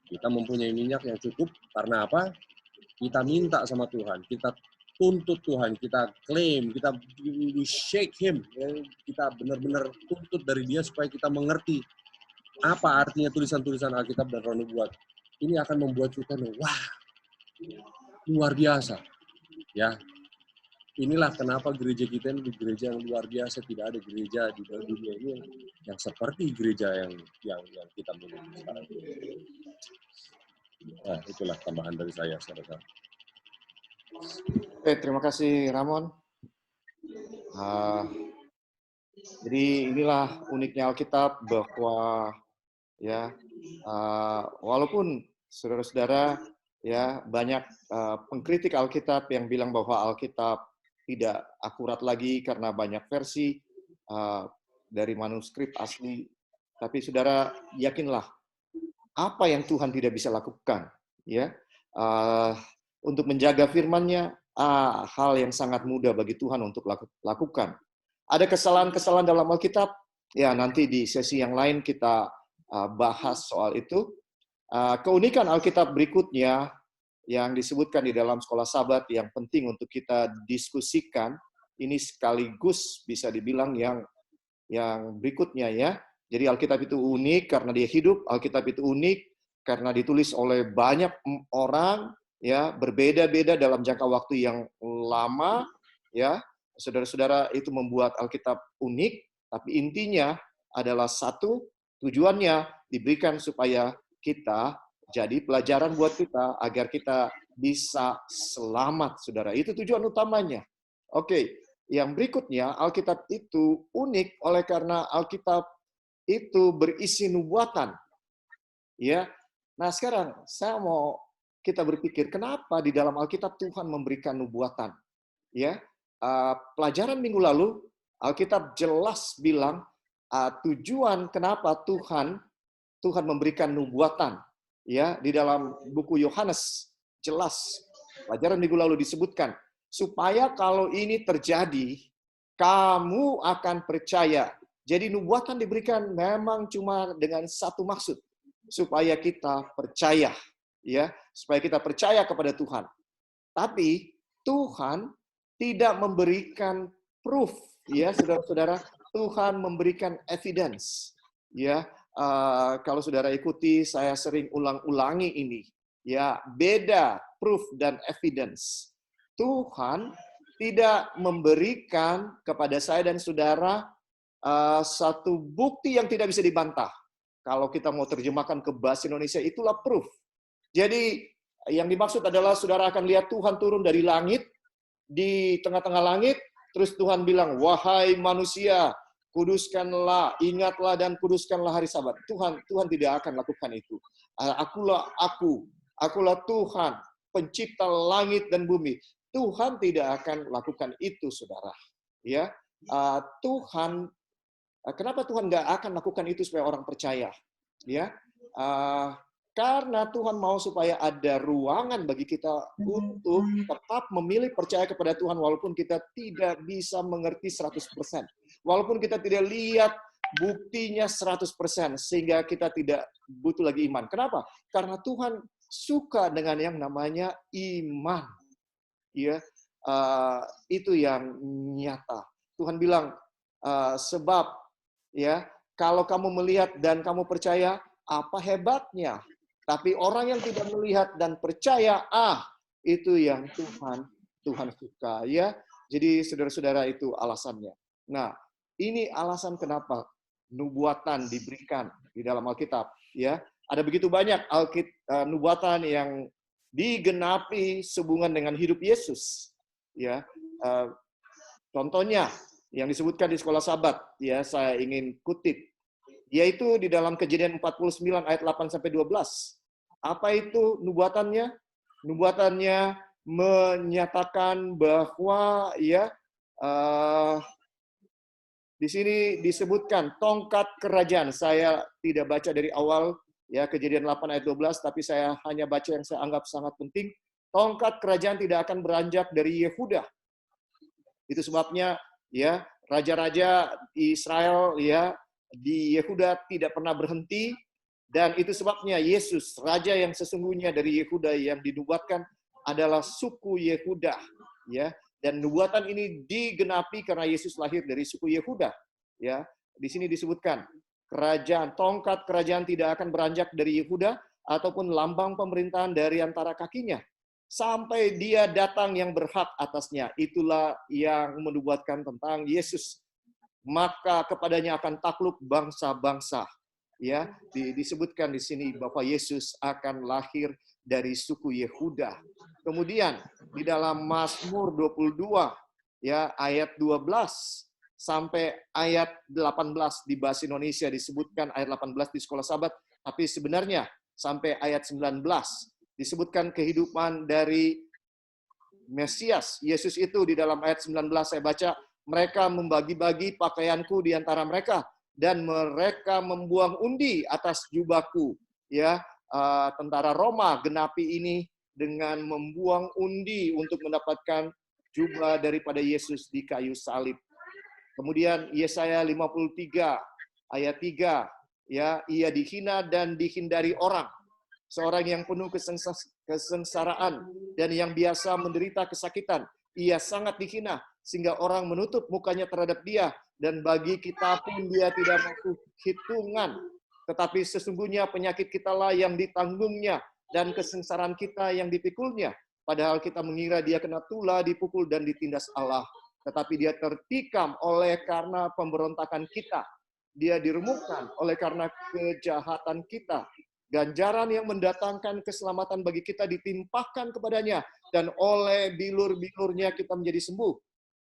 kita mempunyai minyak yang cukup. Karena apa? Kita minta sama Tuhan, kita tuntut Tuhan, kita klaim, kita shake Him, kita benar-benar tuntut dari Dia supaya kita mengerti apa artinya tulisan-tulisan Alkitab dan Roh Nubuat. Ini akan membuat kita, wah, luar biasa. Ya, inilah kenapa gereja kita ini gereja yang luar biasa. Tidak ada gereja di dunia ini yang seperti gereja yang kita miliki sekarang. Nah, itulah tambahan dari saya, saudara. Oke, terima kasih Ramon. Jadi inilah uniknya Alkitab bahwa ya walaupun saudara-saudara ya banyak pengkritik Alkitab yang bilang bahwa Alkitab tidak akurat lagi karena banyak versi dari manuskrip asli, tapi saudara yakinlah apa yang Tuhan tidak bisa lakukan, ya untuk menjaga firman-Nya, hal yang sangat mudah bagi Tuhan untuk lakukan. Ada kesalahan-kesalahan dalam Alkitab, ya nanti di sesi yang lain kita bahas soal itu. Keunikan Alkitab berikutnya yang disebutkan di dalam sekolah Sabat yang penting untuk kita diskusikan, ini sekaligus bisa dibilang yang berikutnya ya. Jadi Alkitab itu unik karena dia hidup, Alkitab itu unik karena ditulis oleh banyak orang, ya berbeda-beda dalam jangka waktu yang lama, ya. Saudara-saudara, itu membuat Alkitab unik, tapi intinya adalah satu, tujuannya diberikan supaya kita jadi pelajaran buat kita agar kita bisa selamat, saudara. Itu tujuan utamanya. Oke, yang berikutnya Alkitab itu unik oleh karena Alkitab itu berisi nubuatan. Ya. Nah, sekarang saya mau kita berpikir kenapa di dalam Alkitab Tuhan memberikan nubuatan. Ya. Pelajaran minggu lalu Alkitab jelas bilang tujuan kenapa Tuhan memberikan nubuatan. Ya, di dalam buku Yohanes jelas pelajaran minggu lalu disebutkan supaya kalau ini terjadi kamu akan percaya. Jadi nubuatan diberikan memang cuma dengan satu maksud, supaya kita percaya, ya, supaya kita percaya kepada Tuhan. Tapi Tuhan tidak memberikan proof, ya, saudara-saudara. Tuhan memberikan evidence, ya. Kalau saudara ikuti, saya sering ulang-ulangi ini, ya, beda proof dan evidence. Tuhan tidak memberikan kepada saya dan saudara satu bukti yang tidak bisa dibantah. Kalau kita mau terjemahkan ke bahasa Indonesia, itulah proof. Jadi yang dimaksud adalah saudara akan lihat Tuhan turun dari langit, di tengah-tengah langit, terus Tuhan bilang, wahai manusia, kuduskanlah, ingatlah dan kuduskanlah hari Sabat. Tuhan tidak akan lakukan itu. Akulah Tuhan, pencipta langit dan bumi. Tuhan tidak akan lakukan itu, saudara. Ya, Tuhan. Kenapa Tuhan nggak akan lakukan itu supaya orang percaya? Ya, Karena Tuhan mau supaya ada ruangan bagi kita untuk tetap memilih percaya kepada Tuhan walaupun kita tidak bisa mengerti 100%. Walaupun kita tidak lihat buktinya 100%, sehingga kita tidak butuh lagi iman. Kenapa? Karena Tuhan suka dengan yang namanya iman. Ya, itu yang nyata. Tuhan bilang, sebab ya kalau kamu melihat dan kamu percaya, apa hebatnya? Tapi orang yang tidak melihat dan percaya, itu yang Tuhan suka, ya. Jadi saudara-saudara, itu alasannya. Nah, ini alasan kenapa nubuatan diberikan di dalam Alkitab, ya. Ada begitu banyak nubuatan yang digenapi sehubungan dengan hidup Yesus, ya. Contohnya yang disebutkan di sekolah Sabat, ya, saya ingin kutip, yaitu di dalam Kejadian 49 ayat 8 sampai 12. Apa itu nubuatannya? Nubuatannya menyatakan bahwa, ya, di sini disebutkan tongkat kerajaan. Saya tidak baca dari awal, ya, Kejadian 8 ayat 12, tapi saya hanya baca yang saya anggap sangat penting. Tongkat kerajaan tidak akan beranjak dari Yehuda. Itu sebabnya, ya, raja-raja Israel, ya, di Yehuda tidak pernah berhenti, dan itu sebabnya Yesus, raja yang sesungguhnya dari Yehuda yang dinubuatkan adalah suku Yehuda, ya. Dan nubuatan ini digenapi karena Yesus lahir dari suku Yehuda, ya. Di sini disebutkan kerajaan, tongkat kerajaan tidak akan beranjak dari Yehuda ataupun lambang pemerintahan dari antara kakinya sampai dia datang yang berhak atasnya. Itulah yang menubuatkan tentang Yesus. Maka kepadanya akan takluk bangsa-bangsa. Ya, disebutkan di sini bahwa Yesus akan lahir dari suku Yehuda. Kemudian di dalam Mazmur 22, ya, ayat 12 sampai ayat 18 di bahasa Indonesia disebutkan ayat 18 di sekolah Sabat, tapi sebenarnya sampai ayat 19 disebutkan kehidupan dari Mesias. Yesus itu di dalam ayat 19 saya baca, mereka membagi-bagi pakaianku di antara mereka dan mereka membuang undi atas jubahku. Ya, tentara Roma genapi ini dengan membuang undi untuk mendapatkan jubah daripada Yesus di kayu salib. Kemudian Yesaya 53 ayat 3, ya, ia dihina dan dihindari orang. Seorang yang penuh kesengsaraan dan yang biasa menderita kesakitan. Ia sangat dihina sehingga orang menutup mukanya terhadap dia, dan bagi kita pun dia tidak masuk hitungan. Tetapi sesungguhnya penyakit kitalah yang ditanggungnya dan kesengsaraan kita yang dipikulnya. Padahal kita mengira dia kena tulah, dipukul dan ditindas Allah. Tetapi dia tertikam oleh karena pemberontakan kita. Dia diremukkan oleh karena kejahatan kita. Ganjaran yang mendatangkan keselamatan bagi kita ditimpahkan kepadanya, dan oleh bilur-bilurnya kita menjadi sembuh.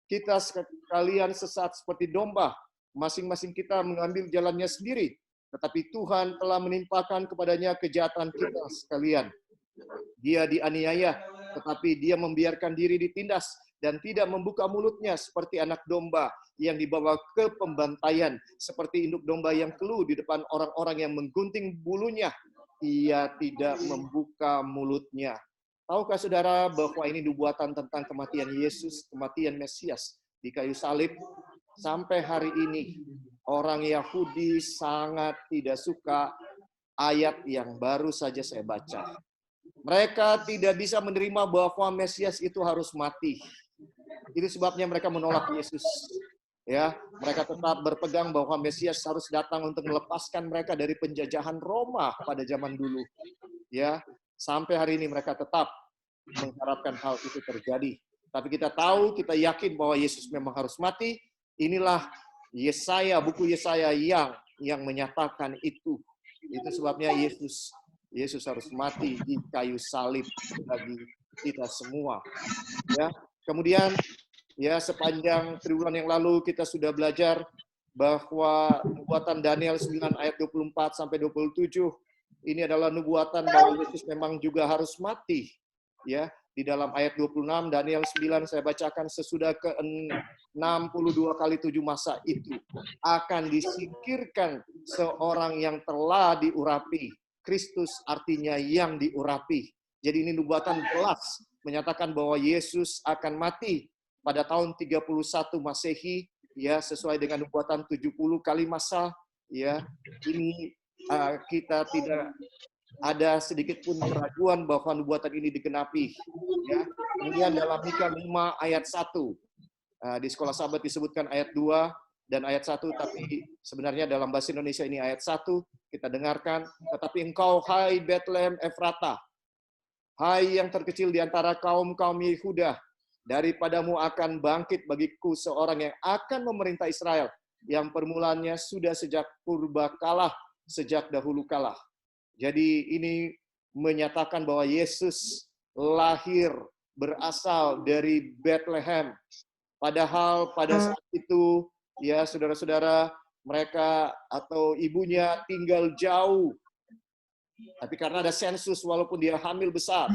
Kita sekalian sesat seperti domba, masing-masing kita mengambil jalannya sendiri, tetapi Tuhan telah menimpakan kepadanya kejahatan kita sekalian. Dia dianiaya, tetapi dia membiarkan diri ditindas dan tidak membuka mulutnya seperti anak domba yang dibawa ke pembantaian, seperti induk domba yang keluh di depan orang-orang yang menggunting bulunya. Ia tidak membuka mulutnya. Tahukah saudara bahwa ini nubuatan tentang kematian Yesus, kematian Mesias di kayu salib? Sampai hari ini, orang Yahudi sangat tidak suka ayat yang baru saja saya baca. Mereka tidak bisa menerima bahwa Mesias itu harus mati. Itu sebabnya mereka menolak Yesus. Ya, mereka tetap berpegang bahwa Mesias harus datang untuk melepaskan mereka dari penjajahan Roma pada zaman dulu. Ya, sampai hari ini mereka tetap mengharapkan hal itu terjadi. Tapi kita tahu, kita yakin bahwa Yesus memang harus mati. Inilah Yesaya, buku Yesaya yang menyatakan itu. Itu sebabnya Yesus harus mati di kayu salib bagi kita semua. Ya, kemudian, ya, sepanjang triwulan yang lalu kita sudah belajar bahwa nubuatan Daniel 9 ayat 24 sampai 27 ini adalah nubuatan bahwa Yesus memang juga harus mati. Ya, di dalam ayat 26 Daniel 9 saya bacakan, sesudah ke-62 kali 7 masa itu akan disingkirkan seorang yang telah diurapi. Kristus artinya yang diurapi. Jadi ini nubuatan jelas menyatakan bahwa Yesus akan mati pada tahun 31 Masehi, ya, sesuai dengan nubuatan 70 kali masa, ya. Ini kita tidak ada sedikit pun keraguan bahwa nubuatan ini digenapi, ya. Kemudian dalam Mika 5 ayat 1, di sekolah sahabat disebutkan ayat 2 dan ayat 1, tapi sebenarnya dalam bahasa Indonesia ini ayat 1, kita dengarkan. Tetapi engkau, hai Bethlehem Efrata, hai yang terkecil di antara kaum-kaum Yehuda, daripadamu akan bangkit bagiku seorang yang akan memerintah Israel, yang permulaannya sudah sejak purba kala, sejak dahulu kala. Jadi ini menyatakan bahwa Yesus lahir berasal dari Bethlehem. Padahal pada saat itu, ya saudara-saudara, mereka atau ibunya tinggal jauh. Tapi karena ada sensus, walaupun dia hamil besar,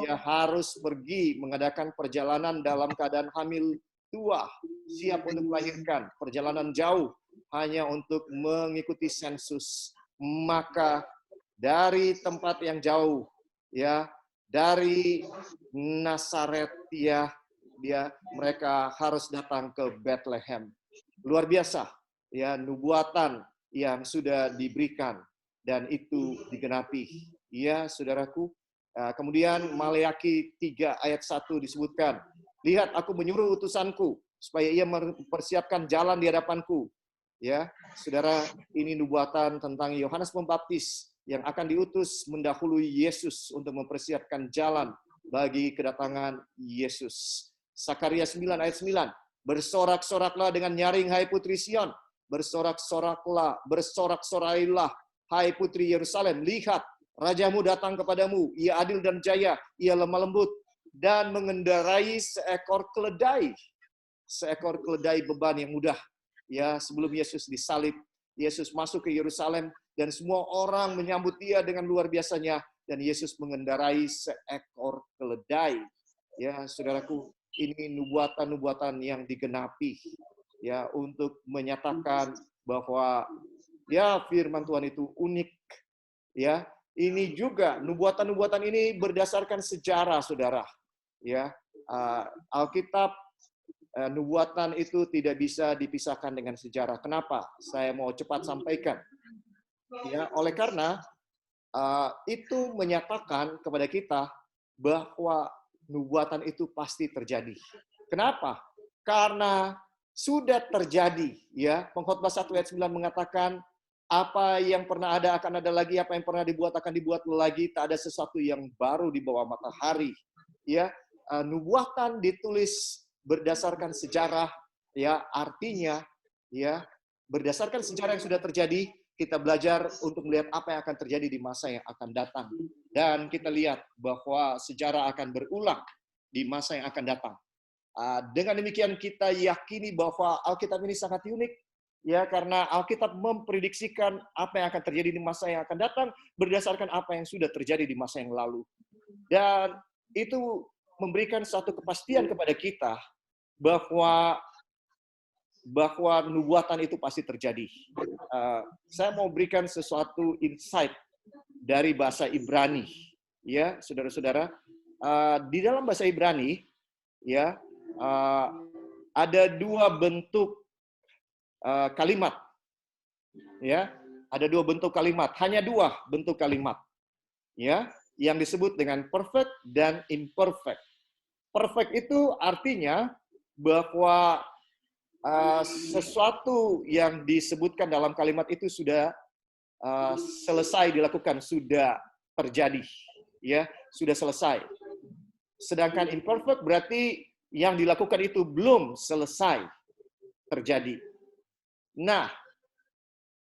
dia harus pergi mengadakan perjalanan dalam keadaan hamil tua, siap untuk melahirkan. Perjalanan jauh hanya untuk mengikuti sensus. Maka dari tempat yang jauh, ya, dari Nazaret, ya, mereka harus datang ke Bethlehem. Luar biasa, ya, nubuatan yang sudah diberikan dan itu digenapi. Ya, saudaraku. Kemudian Maleakhi 3 ayat 1 disebutkan, lihat aku menyuruh utusanku supaya ia mempersiapkan jalan di hadapanku. Ya, saudara, ini nubuatan tentang Yohanes Pembaptis yang akan diutus mendahului Yesus untuk mempersiapkan jalan bagi kedatangan Yesus. Sakaria 9 ayat 9, bersorak-soraklah dengan nyaring hai putri Sion, bersorak-sorailah hai putri Yerusalem, lihat rajamu datang kepadamu, ia adil dan jaya, ia lemah lembut dan mengendarai seekor keledai beban yang mudah. Ya, sebelum Yesus disalib, Yesus masuk ke Yerusalem dan semua orang menyambut dia dengan luar biasanya, dan Yesus mengendarai seekor keledai. Ya, saudaraku, ini nubuatan-nubuatan yang digenapi, ya, untuk menyatakan bahwa ya firman Tuhan itu unik. Ya, ini juga nubuatan-nubuatan ini berdasarkan sejarah, saudara. Ya, Alkitab, nubuatan itu tidak bisa dipisahkan dengan sejarah. Kenapa? Saya mau cepat sampaikan. Ya, oleh karena itu menyatakan kepada kita bahwa nubuatan itu pasti terjadi. Kenapa? Karena sudah terjadi. Ya, Pengkhotbah 1 ayat 9 mengatakan, apa yang pernah ada akan ada lagi, apa yang pernah dibuat akan dibuat lagi, tak ada sesuatu yang baru di bawah matahari. Ya, nubuatan ditulis berdasarkan sejarah, ya, artinya, ya, berdasarkan sejarah yang sudah terjadi, kita belajar untuk melihat apa yang akan terjadi di masa yang akan datang. Dan kita lihat bahwa sejarah akan berulang di masa yang akan datang. Dengan demikian kita yakini bahwa Alkitab ini sangat unik, ya, karena Alkitab memprediksikan apa yang akan terjadi di masa yang akan datang berdasarkan apa yang sudah terjadi di masa yang lalu. Dan itu memberikan satu kepastian kepada kita bahwa nubuatan itu pasti terjadi. Saya mau berikan sesuatu insight dari bahasa Ibrani, ya, saudara-saudara. Di dalam bahasa Ibrani, ya, ada dua bentuk kalimat, ya, ada dua bentuk kalimat, hanya dua bentuk kalimat, ya, yang disebut dengan perfect dan imperfect. Perfect itu artinya bahwa sesuatu yang disebutkan dalam kalimat itu sudah selesai dilakukan, sudah terjadi, ya, sudah selesai. Sedangkan imperfect berarti yang dilakukan itu belum selesai terjadi. Nah,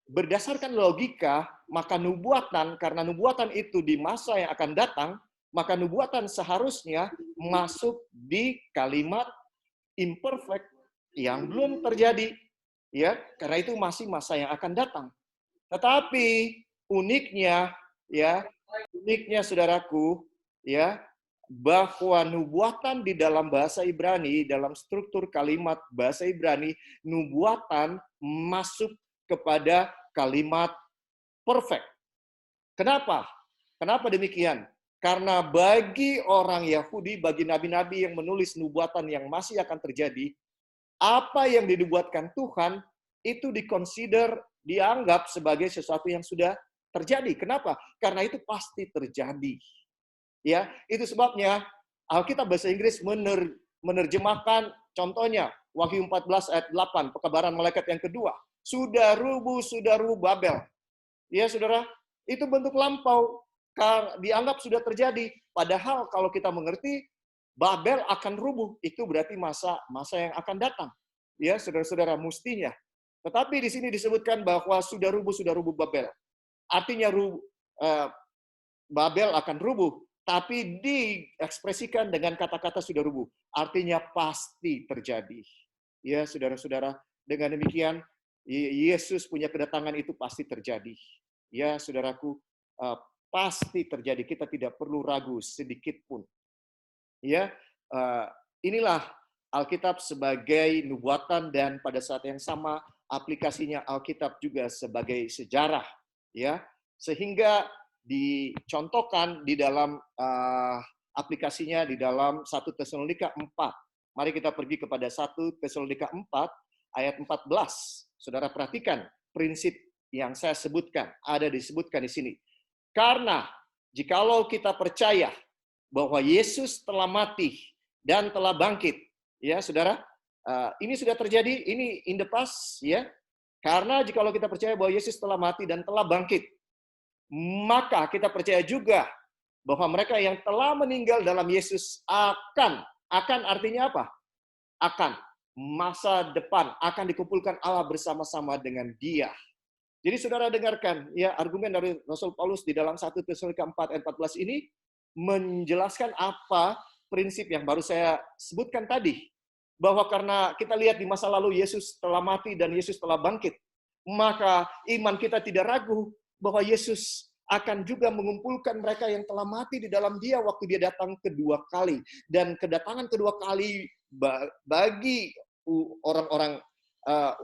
berdasarkan logika, maka nubuatan, karena nubuatan itu di masa yang akan datang, maka nubuatan seharusnya masuk di kalimat imperfect yang belum terjadi, ya, karena itu masih masa yang akan datang. Tetapi uniknya, ya, saudaraku, ya, bahwa nubuatan di dalam bahasa Ibrani, dalam struktur kalimat bahasa Ibrani, nubuatan masuk kepada kalimat perfect. Kenapa? Kenapa demikian? Karena bagi orang Yahudi, bagi nabi-nabi yang menulis nubuatan yang masih akan terjadi, apa yang dinubuatkan Tuhan itu dikonsider, dianggap sebagai sesuatu yang sudah terjadi. Kenapa? Karena itu pasti terjadi. Ya, itu sebabnya Alkitab bahasa Inggris menerjemahkan contohnya Wahyu 14 ayat 8, pekabaran malaikat yang kedua. Sudah rubuh Babel. Ya, Saudara, itu bentuk lampau dianggap sudah terjadi. Padahal kalau kita mengerti Babel akan rubuh, itu berarti masa yang akan datang. Ya, Saudara-saudara, mestinya. Tetapi di sini disebutkan bahwa sudah rubuh Babel. Artinya Babel akan rubuh, tapi diekspresikan dengan kata-kata sudah rubuh. Artinya pasti terjadi. Ya, Saudara-saudara, dengan demikian Yesus punya kedatangan itu pasti terjadi. Ya, saudaraku, pasti terjadi. Kita tidak perlu ragu sedikit pun. Ya, inilah Alkitab sebagai nubuatan dan pada saat yang sama aplikasinya Alkitab juga sebagai sejarah. Ya, sehingga dicontohkan di dalam aplikasinya di dalam 1 Tesalonika 4. Mari kita pergi kepada 1 Tesalonika 4 ayat 14. Saudara perhatikan prinsip yang saya sebutkan, ada disebutkan di sini. Karena jikalau kita percaya bahwa Yesus telah mati dan telah bangkit, ya Saudara, ini sudah terjadi, ini in the past, ya. Karena jikalau kita percaya bahwa Yesus telah mati dan telah bangkit, maka kita percaya juga bahwa mereka yang telah meninggal dalam Yesus akan artinya apa? Akan masa depan akan dikumpulkan Allah bersama-sama dengan Dia. Jadi saudara dengarkan ya argumen dari Rasul Paulus di dalam 1 Tesalonika 4 ayat 14 ini menjelaskan apa prinsip yang baru saya sebutkan tadi. Bahwa karena kita lihat di masa lalu Yesus telah mati dan Yesus telah bangkit, maka iman kita tidak ragu bahwa Yesus akan juga mengumpulkan mereka yang telah mati di dalam Dia waktu Dia datang kedua kali. Dan kedatangan kedua kali bagi orang-orang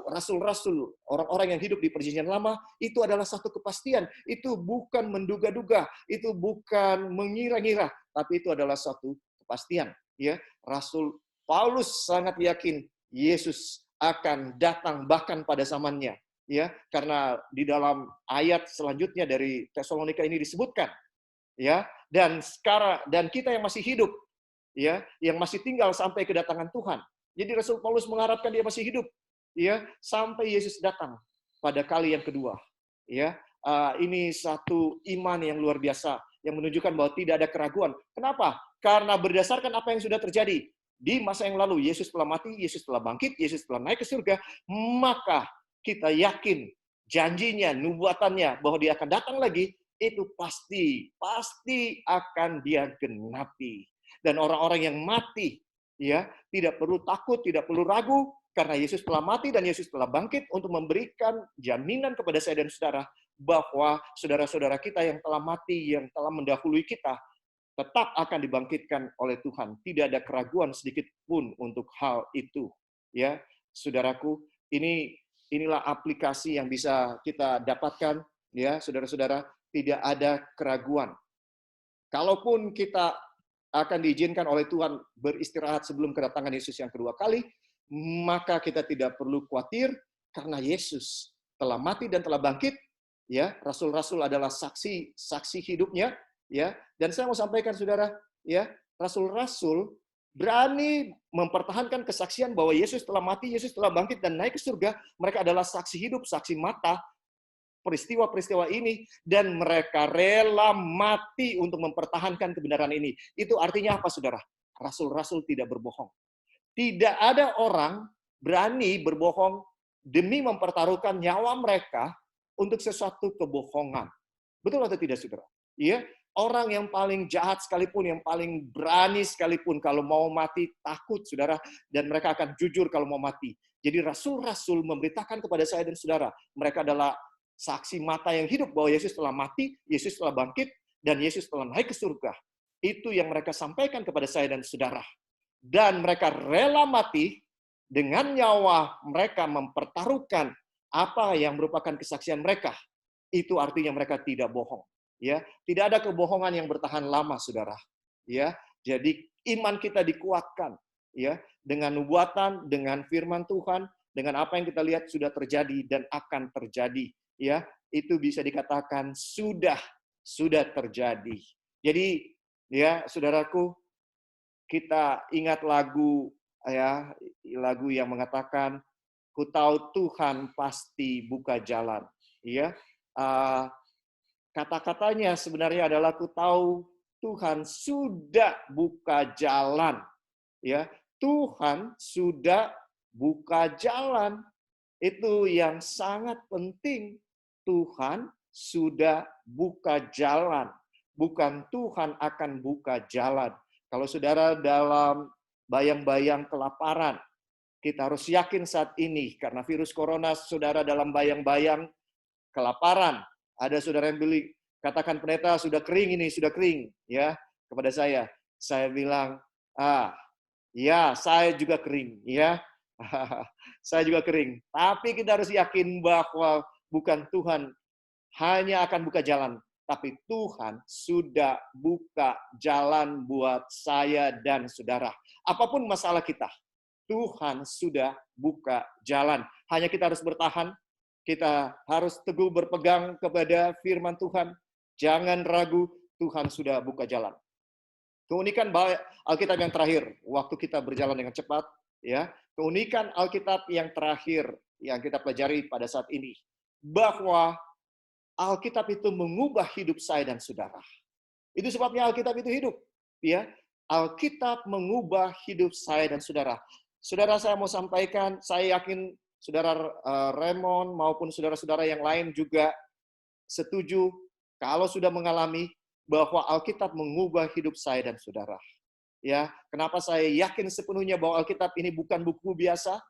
rasul-rasul, orang-orang yang hidup di perjanjian lama, itu adalah satu kepastian. Itu bukan menduga-duga, itu bukan mengira-ngira, tapi itu adalah satu kepastian. Ya, Rasul Paulus sangat yakin Yesus akan datang bahkan pada zamannya. Ya, karena di dalam ayat selanjutnya dari Tesalonika ini disebutkan, ya, dan kita yang masih hidup, ya, yang masih tinggal sampai kedatangan Tuhan. Jadi Rasul Paulus mengharapkan dia masih hidup, ya, sampai Yesus datang pada kali yang kedua. Ya, ini satu iman yang luar biasa yang menunjukkan bahwa tidak ada keraguan. Kenapa? Karena berdasarkan apa yang sudah terjadi di masa yang lalu, Yesus telah mati, Yesus telah bangkit, Yesus telah naik ke surga, maka kita yakin janjinya, nubuatannya bahwa dia akan datang lagi, itu pasti akan dia genapi. Dan orang-orang yang mati, ya, tidak perlu takut, tidak perlu ragu, karena Yesus telah mati dan Yesus telah bangkit untuk memberikan jaminan kepada saya dan saudara bahwa saudara-saudara kita yang telah mati, yang telah mendahului kita, tetap akan dibangkitkan oleh Tuhan. Tidak ada keraguan sedikit pun untuk hal itu. Ya, saudaraku, inilah aplikasi yang bisa kita dapatkan, ya, saudara-saudara, tidak ada keraguan. Kalaupun kita akan diizinkan oleh Tuhan beristirahat sebelum kedatangan Yesus yang kedua kali, maka kita tidak perlu khawatir karena Yesus telah mati dan telah bangkit. Ya, rasul-rasul adalah saksi hidupnya. Ya, dan saya mau sampaikan saudara, ya, rasul-rasul berani mempertahankan kesaksian bahwa Yesus telah mati, Yesus telah bangkit dan naik ke surga. Mereka adalah saksi hidup, saksi mata peristiwa-peristiwa ini, dan mereka rela mati untuk mempertahankan kebenaran ini. Itu artinya apa, saudara? Rasul-rasul tidak berbohong. Tidak ada orang berani berbohong demi mempertaruhkan nyawa mereka untuk sesuatu kebohongan. Betul atau tidak, saudara? Iya. Orang yang paling jahat sekalipun, yang paling berani sekalipun, kalau mau mati takut, saudara, dan mereka akan jujur kalau mau mati. Jadi rasul-rasul memberitakan kepada saya dan saudara, mereka adalah saksi mata yang hidup bahwa Yesus telah mati, Yesus telah bangkit, dan Yesus telah naik ke surga. Itu yang mereka sampaikan kepada saya dan saudara. Dan mereka rela mati dengan nyawa mereka mempertaruhkan apa yang merupakan kesaksian mereka. Itu artinya mereka tidak bohong. Ya, tidak ada kebohongan yang bertahan lama, saudara. Ya, jadi iman kita dikuatkan, ya, dengan nubuatan, dengan firman Tuhan, dengan apa yang kita lihat sudah terjadi dan akan terjadi. Ya, itu bisa dikatakan sudah terjadi. Jadi, ya, saudaraku, kita ingat lagu, ya, lagu yang mengatakan, "Ku tahu Tuhan pasti buka jalan." Ya, uh, kata-katanya sebenarnya adalah ku tahu Tuhan sudah buka jalan. Ya, Tuhan sudah buka jalan. Itu yang sangat penting. Tuhan sudah buka jalan. Bukan Tuhan akan buka jalan. Kalau saudara dalam bayang-bayang kelaparan, kita harus yakin saat ini karena virus corona, saudara dalam bayang-bayang kelaparan. Ada saudara yang beli, katakan pendeta sudah kering ini, sudah kering, ya, kepada saya. Saya bilang, ya, saya juga kering, ya. Saya juga kering. Tapi kita harus yakin bahwa bukan Tuhan hanya akan buka jalan, tapi Tuhan sudah buka jalan buat saya dan saudara. Apapun masalah kita, Tuhan sudah buka jalan. Hanya kita harus bertahan, kita harus teguh berpegang kepada firman Tuhan. Jangan ragu, Tuhan sudah buka jalan. Keunikan Alkitab yang terakhir, waktu kita berjalan dengan cepat, ya. Keunikan Alkitab yang terakhir yang kita pelajari pada saat ini, bahwa Alkitab itu mengubah hidup saya dan saudara. Itu sebabnya Alkitab itu hidup, ya. Alkitab mengubah hidup saya dan saudara. Saudara, saya mau sampaikan, saya yakin saudara Raymond maupun saudara-saudara yang lain juga setuju kalau sudah mengalami bahwa Alkitab mengubah hidup saya dan saudara. Ya, kenapa saya yakin sepenuhnya bahwa Alkitab ini bukan buku biasa,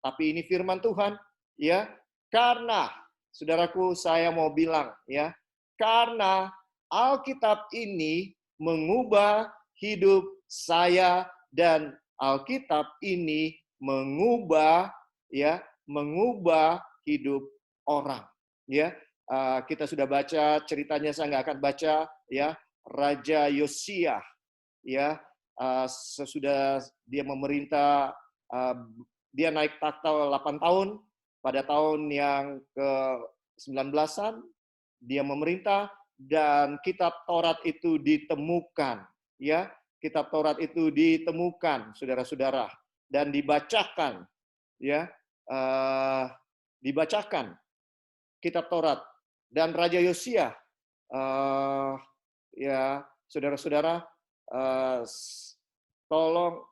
tapi ini firman Tuhan, ya. Karena saudaraku, saya mau bilang, ya, karena Alkitab ini mengubah hidup saya dan Alkitab ini mengubah, ya, mengubah hidup orang, ya. Kita sudah baca ceritanya, saya nggak akan baca, ya, Raja Yosia, ya, sesudah dia memerintah, dia naik takhta 8 tahun, pada tahun yang ke-19-an dia memerintah dan kitab Taurat itu ditemukan, ya, kitab Taurat itu ditemukan, saudara-saudara, dan dibacakan, ya, dibacakan kitab Taurat. Dan Raja Yosia, ya, saudara-saudara, tolong,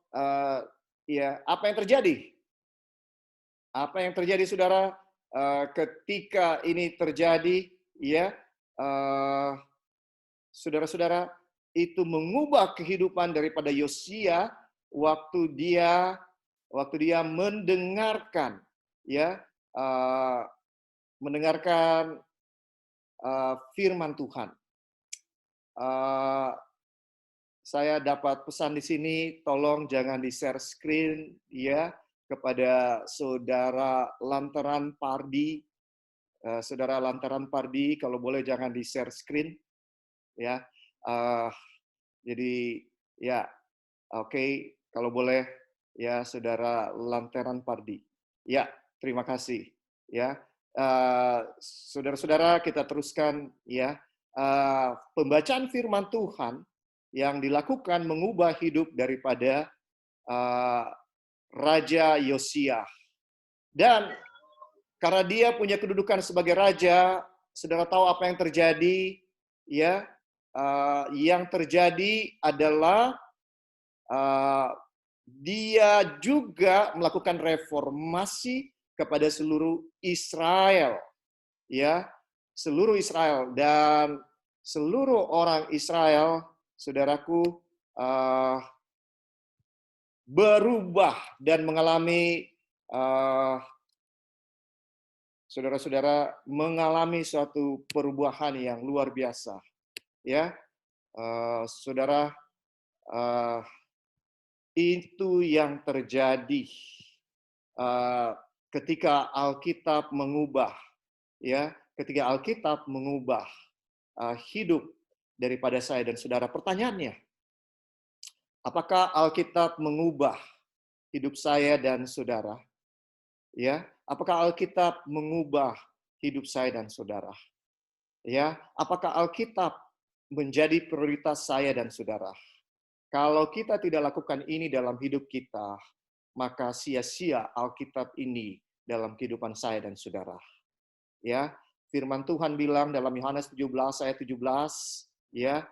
ya, apa yang terjadi? Apa yang terjadi, saudara, ketika ini terjadi, ya, saudara-saudara, itu mengubah kehidupan daripada Yosia waktu dia mendengarkan, ya, mendengarkan firman Tuhan. Saya dapat pesan di sini, tolong jangan di-share screen, ya, kepada saudara Lantaran Pardi. Saudara Lantaran Pardi, kalau boleh jangan di-share screen, ya. Jadi, ya, oke, kalau boleh, ya, saudara Lantaran Pardi. Ya, terima kasih, ya. Saudara-saudara, kita teruskan, ya. Pembacaan firman Tuhan yang dilakukan mengubah hidup daripada Raja Yosia. Dan karena dia punya kedudukan sebagai raja, saudara tahu apa yang terjadi, ya? Yang terjadi adalah dia juga melakukan reformasi kepada seluruh Israel, ya, seluruh Israel, dan seluruh orang Israel, saudaraku, berubah dan mengalami, saudara-saudara, mengalami suatu perubahan yang luar biasa, ya. Saudara, itu yang terjadi ketika Alkitab mengubah, ya, ketika Alkitab mengubah hidup daripada saya dan saudara. Pertanyaannya, apakah Alkitab mengubah hidup saya dan saudara? Ya, apakah Alkitab mengubah hidup saya dan saudara? Ya, apakah Alkitab menjadi prioritas saya dan saudara? Kalau kita tidak lakukan ini dalam hidup kita, maka sia-sia Alkitab ini dalam kehidupan saya dan saudara. Ya, firman Tuhan bilang dalam Yohanes 17 ayat 17, ya,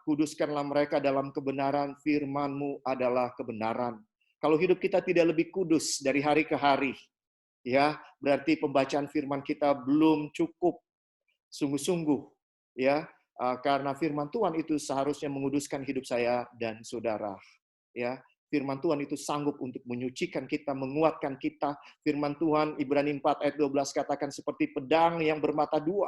kuduskanlah mereka dalam kebenaran, firman-Mu adalah kebenaran. Kalau hidup kita tidak lebih kudus dari hari ke hari, ya, berarti pembacaan firman kita belum cukup sungguh-sungguh, ya, karena firman Tuhan itu seharusnya menguduskan hidup saya dan saudara, ya. Firman Tuhan itu sanggup untuk menyucikan kita, menguatkan kita. Firman Tuhan Ibrani 4 ayat 12 katakan seperti pedang yang bermata dua,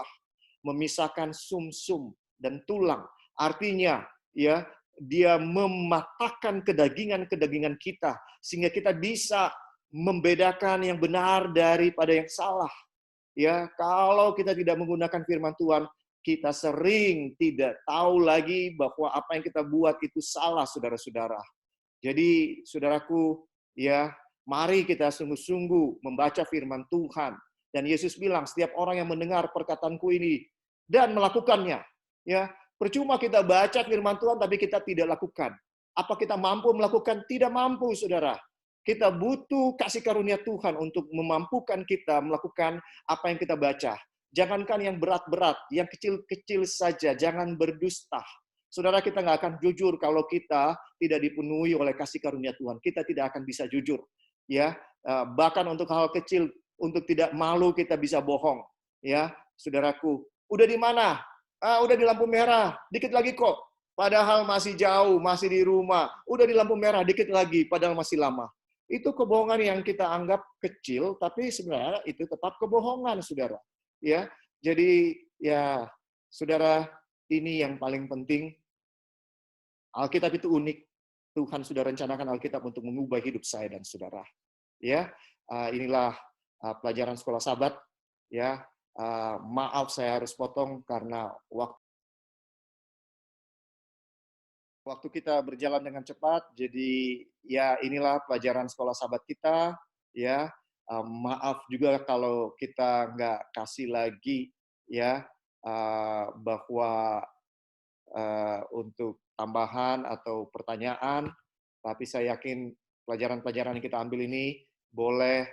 memisahkan sumsum dan tulang. Artinya, ya, dia mematahkan kedagingan-kedagingan kita sehingga kita bisa membedakan yang benar daripada yang salah. Ya, kalau kita tidak menggunakan firman Tuhan, kita sering tidak tahu lagi bahwa apa yang kita buat itu salah, saudara-saudara. Jadi, saudaraku, ya, mari kita sungguh-sungguh membaca firman Tuhan. Dan Yesus bilang, setiap orang yang mendengar perkataanku ini dan melakukannya, ya, percuma kita baca firman Tuhan tapi kita tidak lakukan. Apa kita mampu melakukan? Tidak mampu, saudara. Kita butuh kasih karunia Tuhan untuk memampukan kita melakukan apa yang kita baca. Jangankan yang berat-berat, yang kecil-kecil saja, jangan berdusta. Saudara, kita nggak akan jujur kalau kita tidak dipenuhi oleh kasih karunia Tuhan. Kita tidak akan bisa jujur. Ya, bahkan untuk hal kecil, untuk tidak malu kita bisa bohong. Ya, saudaraku, udah di mana? Udah di lampu merah, dikit lagi kok. Padahal masih jauh, masih di rumah. Udah di lampu merah, dikit lagi, padahal masih lama. Itu kebohongan yang kita anggap kecil, tapi sebenarnya itu tetap kebohongan, saudara. Ya, jadi ya, saudara, ini yang paling penting. Alkitab itu unik. Tuhan sudah rencanakan Alkitab untuk mengubah hidup saya dan saudara. Ya, inilah pelajaran sekolah Sabat. Ya, maaf saya harus potong karena waktu kita berjalan dengan cepat. Jadi ya inilah pelajaran sekolah Sabat kita. Ya, maaf juga kalau kita nggak kasih lagi ya bahwa untuk tambahan atau pertanyaan, tapi saya yakin pelajaran-pelajaran yang kita ambil ini boleh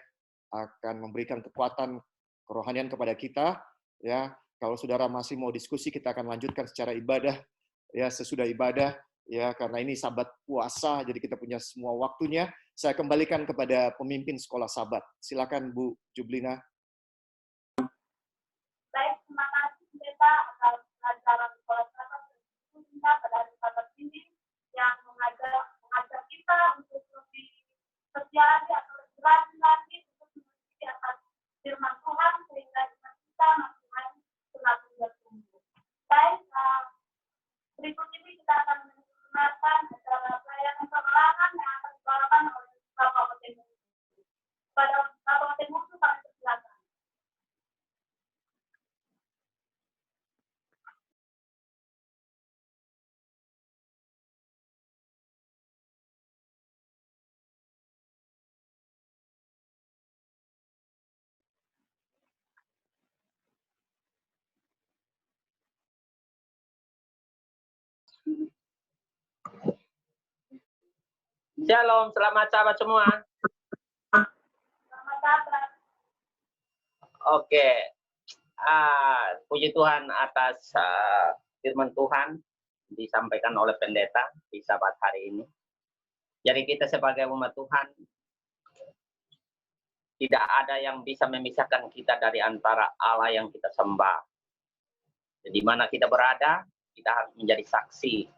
akan memberikan kekuatan kerohanian kepada kita. Ya, kalau saudara masih mau diskusi, kita akan lanjutkan secara ibadah, ya sesudah ibadah, ya karena ini Sabat puasa, jadi kita punya semua waktunya. Saya kembalikan kepada pemimpin sekolah Sabat. Silakan Bu Jublina. Baik, terima kasih Pendeta atas pelajaran sekolah Sabat pada hari Sabat ini yang mengajak kita untuk lebih berjalan atau lebih rajin lagi untuk mengikuti atas firman Tuhan sehingga iman kita makin bertumbuh. Baik, berikut ini kita akan mendengarkan acara pelayanan kemenangan yang akan dibawakan oleh Bapak Otemusu. Pada Bapak Otemusu kami persilakan. Shalom, selamat sahabat semua. Selamat sahabat. Oke, puji Tuhan atas firman Tuhan disampaikan oleh pendeta di Sabat hari ini. Jadi kita sebagai umat Tuhan, tidak ada yang bisa memisahkan kita dari antara Allah yang kita sembah. Di mana kita berada, kita harus menjadi saksi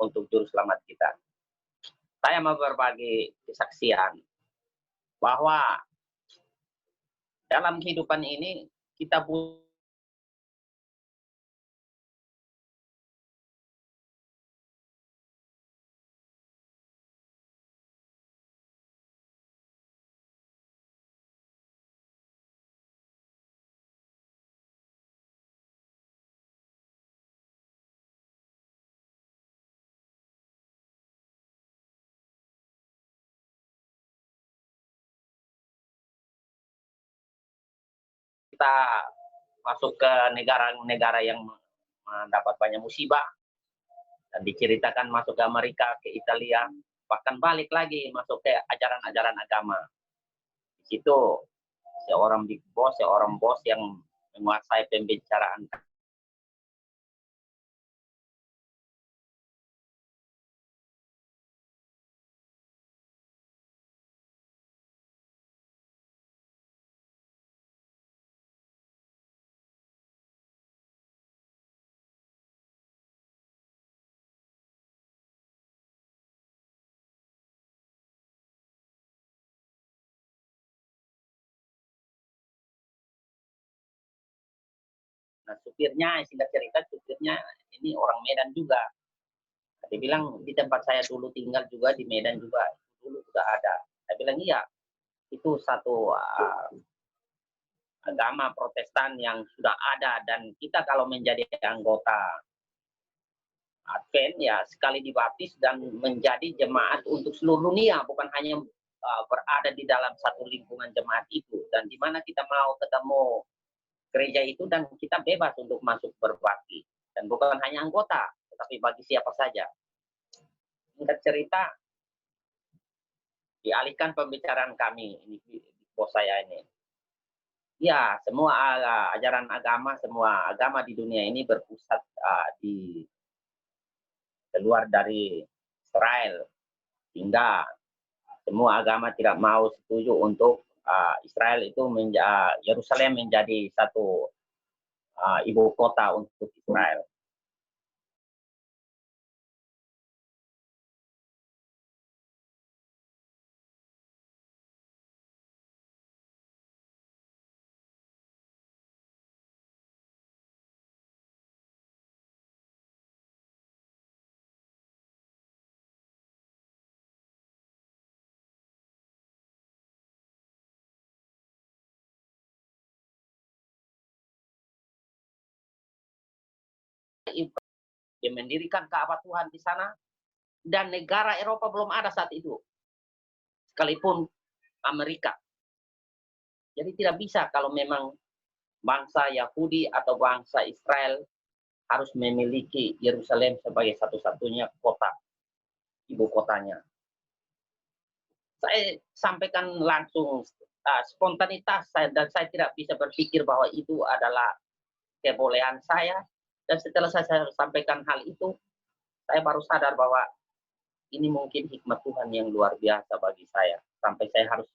untuk juru selamat kita. Saya mau berbagi kesaksian bahwa dalam kehidupan ini kita butuh kita masuk ke negara-negara yang mendapat banyak musibah, dan diceritakan masuk ke Amerika, ke Italia, bahkan balik lagi masuk ke ajaran-ajaran agama. Di situ seorang big boss, seorang bos yang menguasai pembicaraan. Nah, supirnya, singkat cerita, supirnya ini orang Medan juga. Dia bilang, di tempat saya dulu tinggal juga, di Medan juga, dulu sudah ada. Saya bilang, iya, itu satu agama Protestan yang sudah ada, dan kita kalau menjadi anggota Advent, ya sekali dibaptis dan menjadi jemaat untuk seluruh dunia, bukan hanya berada di dalam satu lingkungan jemaat itu. Dan di mana kita mau ketemu gereja itu, dan kita bebas untuk masuk berbakti, dan bukan hanya anggota, tetapi bagi siapa saja. Singkat cerita, dialihkan pembicaraan kami ini, bos saya ini. Ya, semua ajaran agama, semua agama di dunia ini berpusat di keluar dari Israel, sehingga semua agama tidak mau setuju untuk Israel itu Yerusalem menjadi satu ibu kota untuk Israel. Dia mendirikan Ka'bah Tuhan di sana, dan negara Eropa belum ada saat itu, sekalipun Amerika. Jadi tidak bisa kalau memang bangsa Yahudi atau bangsa Israel harus memiliki Yerusalem sebagai satu-satunya kota, ibu kotanya. Saya sampaikan langsung spontanitas saya, dan saya tidak bisa berpikir bahwa itu adalah kebolehan saya. Dan setelah saya sampaikan hal itu, saya baru sadar bahwa ini mungkin hikmat Tuhan yang luar biasa bagi saya. Sampai saya harus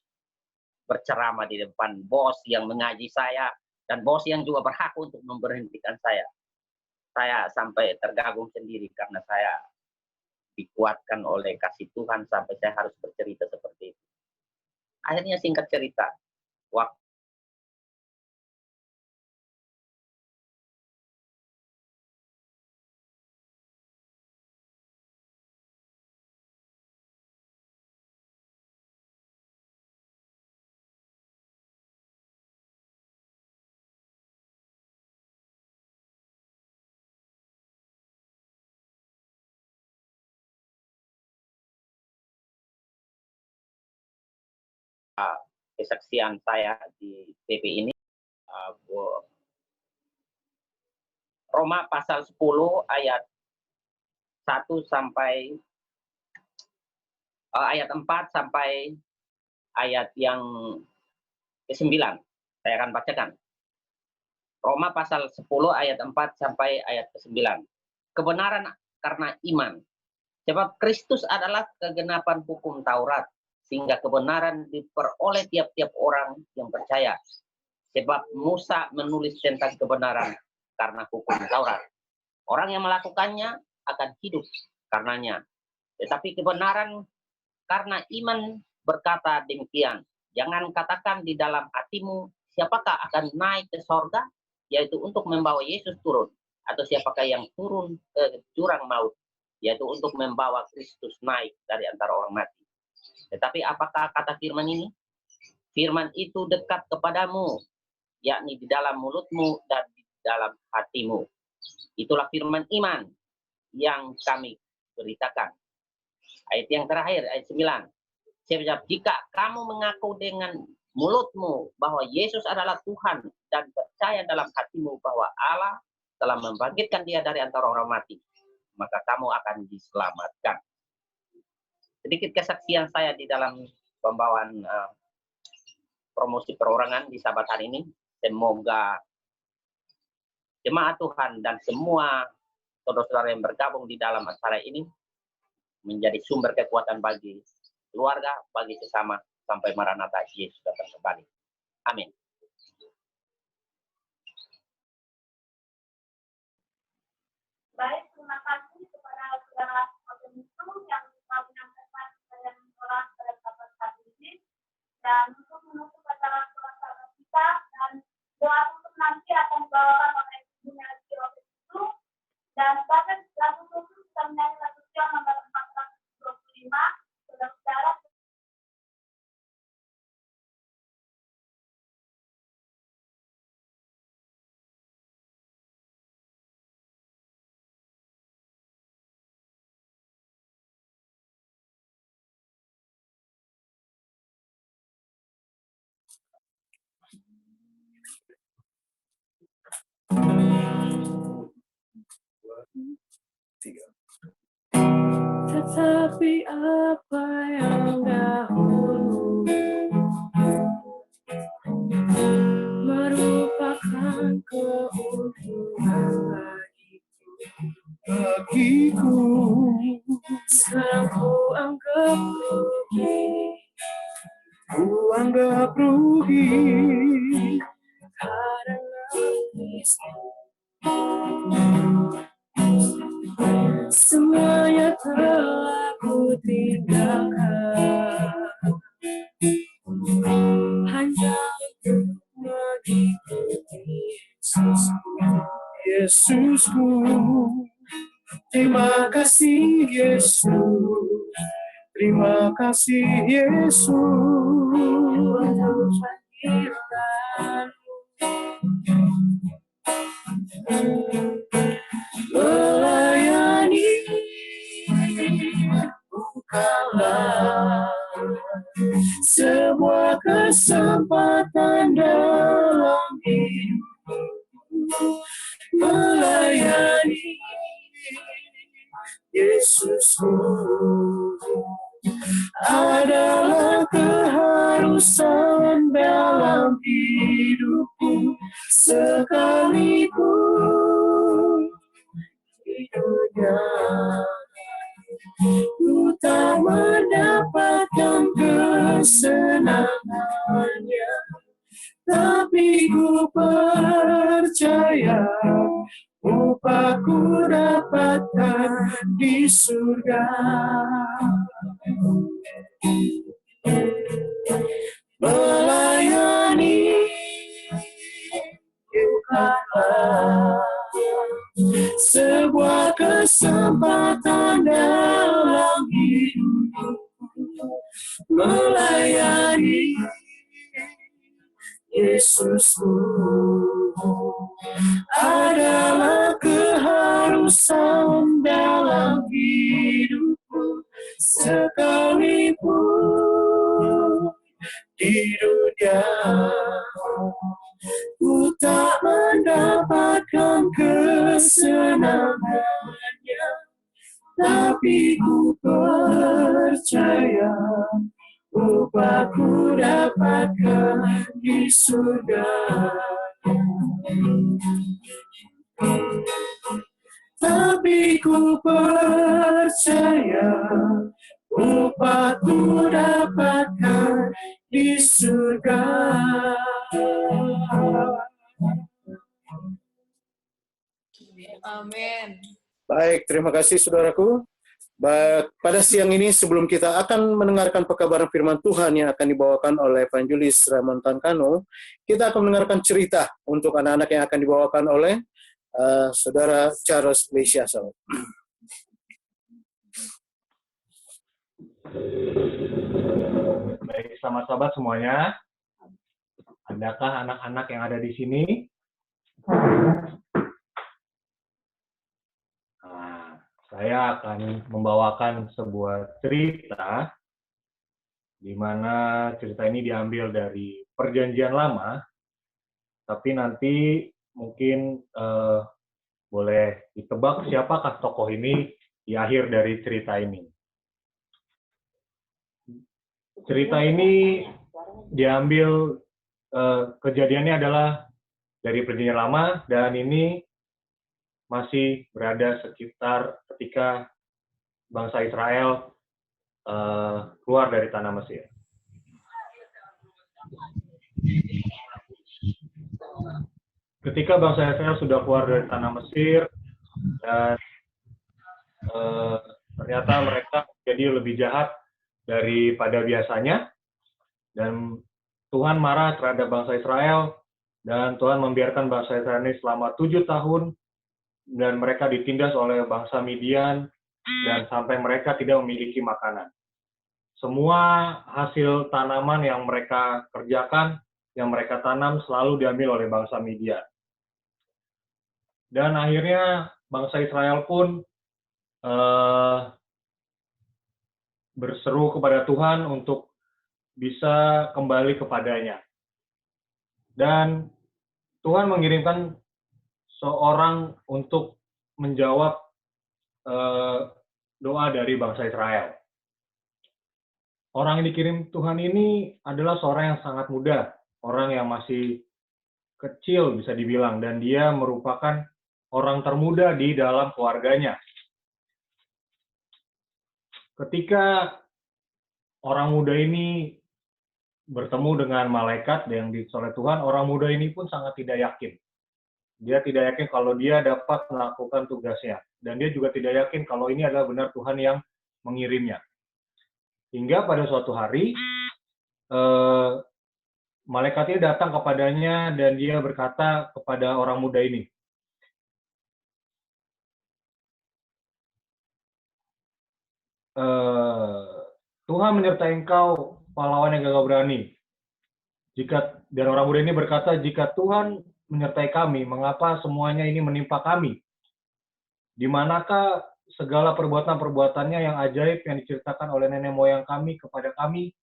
berceramah di depan bos yang mengaji saya, dan bos yang juga berhak untuk memberhentikan saya. Saya sampai tergagum sendiri karena saya dikuatkan oleh kasih Tuhan sampai saya harus bercerita seperti itu. Akhirnya singkat cerita, waktu kesaksian saya di PP ini, Roma pasal 10 ayat 1 sampai ayat 4 sampai ayat yang ke-9. Saya akan bacakan. Roma pasal 10 ayat 4 sampai ayat ke-9. Kebenaran karena iman. Sebab Kristus adalah kegenapan hukum Taurat, sehingga kebenaran diperoleh tiap-tiap orang yang percaya. Sebab Musa menulis tentang kebenaran karena hukum Taurat. Orang yang melakukannya akan hidup karenanya. Tetapi kebenaran karena iman berkata demikian. Jangan katakan di dalam hatimu, siapakah akan naik ke sorga, yaitu untuk membawa Yesus turun. Atau siapakah yang turun ke jurang maut, yaitu untuk membawa Kristus naik dari antara orang mati. Tetapi apakah kata firman ini? Firman itu dekat kepadamu, yakni di dalam mulutmu dan di dalam hatimu. Itulah firman iman yang kami beritakan. Ayat yang terakhir, ayat 9. Sebab jika kamu mengaku dengan mulutmu bahwa Yesus adalah Tuhan dan percaya dalam hatimu bahwa Allah telah membangkitkan dia dari antara orang mati, maka kamu akan diselamatkan. Sedikit kesaksian saya di dalam pembawaan promosi perorangan di Sabat hari ini. Semoga jemaat Tuhan dan semua saudara-saudara yang bergabung di dalam acara ini menjadi sumber kekuatan bagi keluarga, bagi sesama, sampai Maranatha Yesus datang kembali. Amin. Baik, terima kasih kepada saudara Odenito yang telah menyampaikan yang orang pada sahabat hari ini. Dan untuk menutup acara sholat kita dan doa untuk nanti akan dibawakan oleh Ibu Melati Odenito. Dan pada lagu tutup kita menyanyi lagu yang nomor 425, saudara-saudara. Tetapi apa yang dahulu merupakan keuntungan bagiku, sekarang ku anggap rugi karena Kristus. Semuanya telah ku tinggalkan hanya untuk mengikuti Yesusku. Terima kasih Yesus, terima kasih Yesus untuk melayani bukanlah sebuah kesempatan dalam hidup. Melayani Yesusku adalah keharusan dalam hidupku, sekalipun di dunia ku tak mendapatkan kesenangannya, tapi ku percaya upahku dapatkan di surga. Melayani bukanlah sebuah kesempatan dalam hidupku. Melayani Yesusku adalah keharusan dalam hidupku, sekalipun di dunia ku tak mendapatkan kesenangannya, tapi ku percaya upahku dapatkan di surga. Tapi ku percaya upahku dapatkan di surga. Amin. Baik, terima kasih saudaraku. Pada siang ini sebelum kita akan mendengarkan pekabaran firman Tuhan yang akan dibawakan oleh Evangelis Raymond Tankano, kita akan mendengarkan cerita untuk anak-anak yang akan dibawakan oleh Saudara Charles Leisiasel. Baik, selamat sahabat semuanya. Adakah anak-anak yang ada di sini? Nah, saya akan membawakan sebuah cerita di mana cerita ini diambil dari Perjanjian Lama tapi nanti mungkin boleh ditebak siapakah tokoh ini di akhir dari cerita ini. Cerita ini diambil, kejadiannya adalah dari Perjanjian Lama, dan ini masih berada sekitar ketika bangsa Israel keluar dari tanah Mesir. Ketika bangsa Israel sudah keluar dari tanah Mesir, dan ternyata mereka jadi lebih jahat daripada biasanya, dan Tuhan marah terhadap bangsa Israel, dan Tuhan membiarkan bangsa Israel ini selama 7 tahun, dan mereka ditindas oleh bangsa Midian, dan sampai mereka tidak memiliki makanan. Semua hasil tanaman yang mereka kerjakan, yang mereka tanam, selalu diambil oleh bangsa Midian. Dan akhirnya bangsa Israel pun berseru kepada Tuhan untuk bisa kembali kepadanya. Dan Tuhan mengirimkan seorang untuk menjawab doa dari bangsa Israel. Orang yang dikirim Tuhan ini adalah seorang yang sangat muda, orang yang masih kecil bisa dibilang, dan dia merupakan orang termuda di dalam keluarganya. Ketika orang muda ini bertemu dengan malaikat yang diutus oleh Tuhan, orang muda ini pun sangat tidak yakin. Dia tidak yakin kalau dia dapat melakukan tugasnya. Dan dia juga tidak yakin kalau ini adalah benar Tuhan yang mengirimnya. Hingga pada suatu hari, malaikatnya datang kepadanya dan dia berkata kepada orang muda ini, Tuhan menyertai engkau, pahlawan yang gagah berani. Dan orang muda ini berkata, jika Tuhan menyertai kami, mengapa semuanya ini menimpa kami? Di manakah segala perbuatan-perbuatannya yang ajaib yang diceritakan oleh nenek moyang kami kepada kami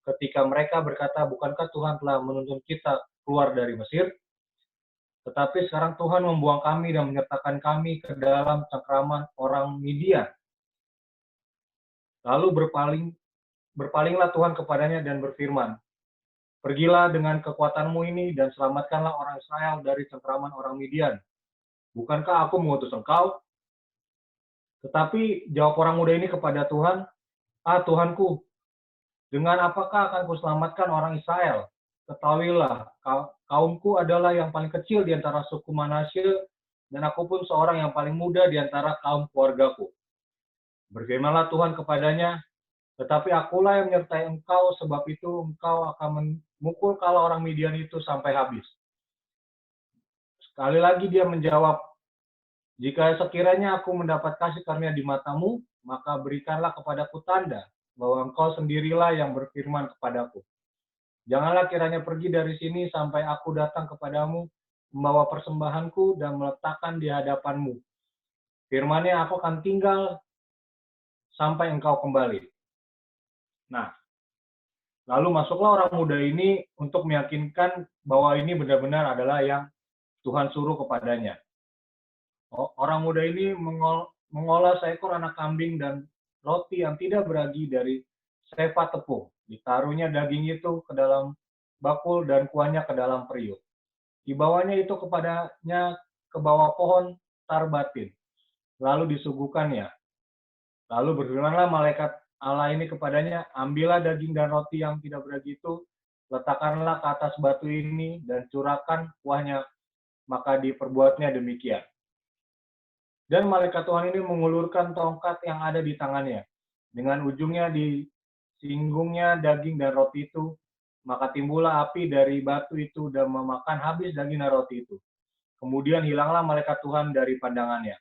ketika mereka berkata, bukankah Tuhan telah menuntun kita keluar dari Mesir? Tetapi sekarang Tuhan membuang kami dan menyertakan kami ke dalam cengkraman orang Midian. Lalu berpalinglah Tuhan kepadanya dan berfirman, pergilah dengan kekuatanmu ini dan selamatkanlah orang Israel dari cengkraman orang Midian. Bukankah aku mengutus engkau? Tetapi jawab orang muda ini kepada Tuhan, Tuhanku, dengan apakah akan kuselamatkan orang Israel? Ketahuilah, kaumku adalah yang paling kecil di antara suku Manasye, dan aku pun seorang yang paling muda di antara kaum keluargaku. Berfirmanlah Tuhan kepadanya, tetapi akulah yang menyertai engkau, sebab itu engkau akan memukul kala orang Midian itu sampai habis. Sekali lagi dia menjawab, jika sekiranya aku mendapat kasih karunia di matamu, maka berikanlah kepadaku tanda bahwa engkau sendirilah yang berfirman kepadaku. Janganlah kiranya pergi dari sini sampai aku datang kepadamu, membawa persembahanku dan meletakkan di hadapanmu. Firman-Nya aku akan tinggal sampai engkau kembali. Nah, lalu masuklah orang muda ini untuk meyakinkan bahwa ini benar-benar adalah yang Tuhan suruh kepadanya. Orang muda ini mengolah seekor anak kambing dan roti yang tidak beragi dari sepa tepung. Ditaruhnya daging itu ke dalam bakul dan kuahnya ke dalam periuk. Dibawanya itu kepadanya ke bawah pohon tarbatin. Lalu disuguhkannya. Lalu berfirmanlah malaikat Allah ini kepadanya, ambillah daging dan roti yang tidak beragi itu, letakkanlah ke atas batu ini dan curahkan kuahnya, maka diperbuatnya demikian. Dan malaikat Tuhan ini mengulurkan tongkat yang ada di tangannya. Dengan ujungnya disinggungnya daging dan roti itu, maka timbullah api dari batu itu dan memakan habis daging dan roti itu. Kemudian hilanglah malaikat Tuhan dari pandangannya.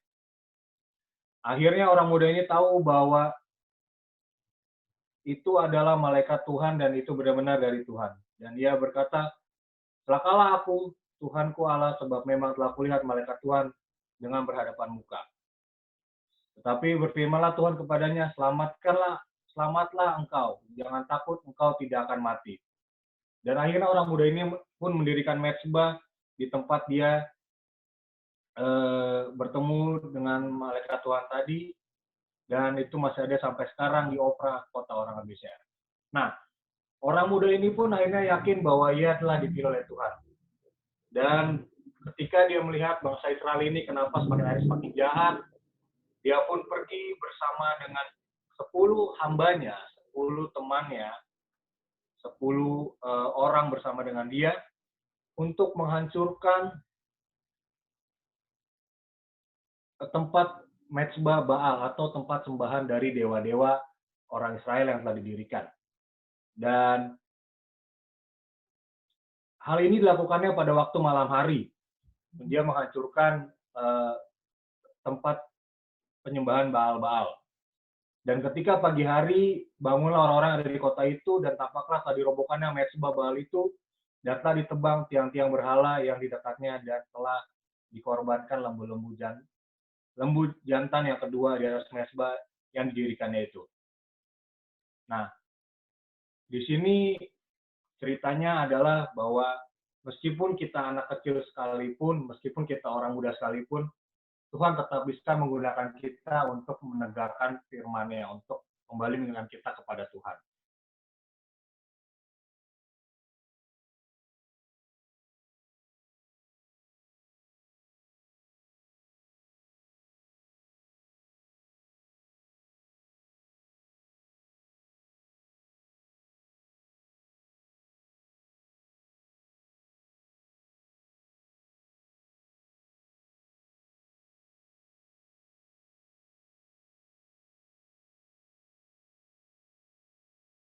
Akhirnya orang muda ini tahu bahwa itu adalah malaikat Tuhan dan itu benar-benar dari Tuhan. Dan ia berkata, celakalah aku, Tuhanku Allah, sebab memang telah kulihat malaikat Tuhan dengan berhadapan muka. Tetapi berfirmanlah Tuhan kepadanya, selamatlah engkau, jangan takut, engkau tidak akan mati. Dan akhirnya orang muda ini pun mendirikan mezbah di tempat dia bertemu dengan malaikat Tuhan tadi, dan itu masih ada sampai sekarang di Ophrah, kota orang Abiezr. Nah, orang muda ini pun akhirnya yakin bahwa ia telah dipilih oleh Tuhan. Dan ketika dia melihat bangsa Israel ini kenapa semakin hari semakin jahat, dia pun pergi bersama dengan 10 hambanya, 10 temannya, 10 orang bersama dengan dia untuk menghancurkan tempat mezbah Baal atau tempat sembahan dari dewa-dewa orang Israel yang telah didirikan. Dan hal ini dilakukannya pada waktu malam hari. Dia menghancurkan tempat penyembahan Baal-Baal. Dan ketika pagi hari, bangunlah orang-orang yang ada di kota itu, dan tampaklah telah dirobohkannya mezbah Baal itu, dan telah ditebang tiang-tiang berhala yang di dekatnya, dan telah dikorbankan lembu jantan yang kedua di atas mezbah yang didirikannya itu. Nah, di sini ceritanya adalah bahwa meskipun kita anak kecil sekalipun, meskipun kita orang muda sekalipun, Tuhan tetap bisa menggunakan kita untuk menegakkan firman-Nya, untuk kembali mengingatkan kita kepada Tuhan.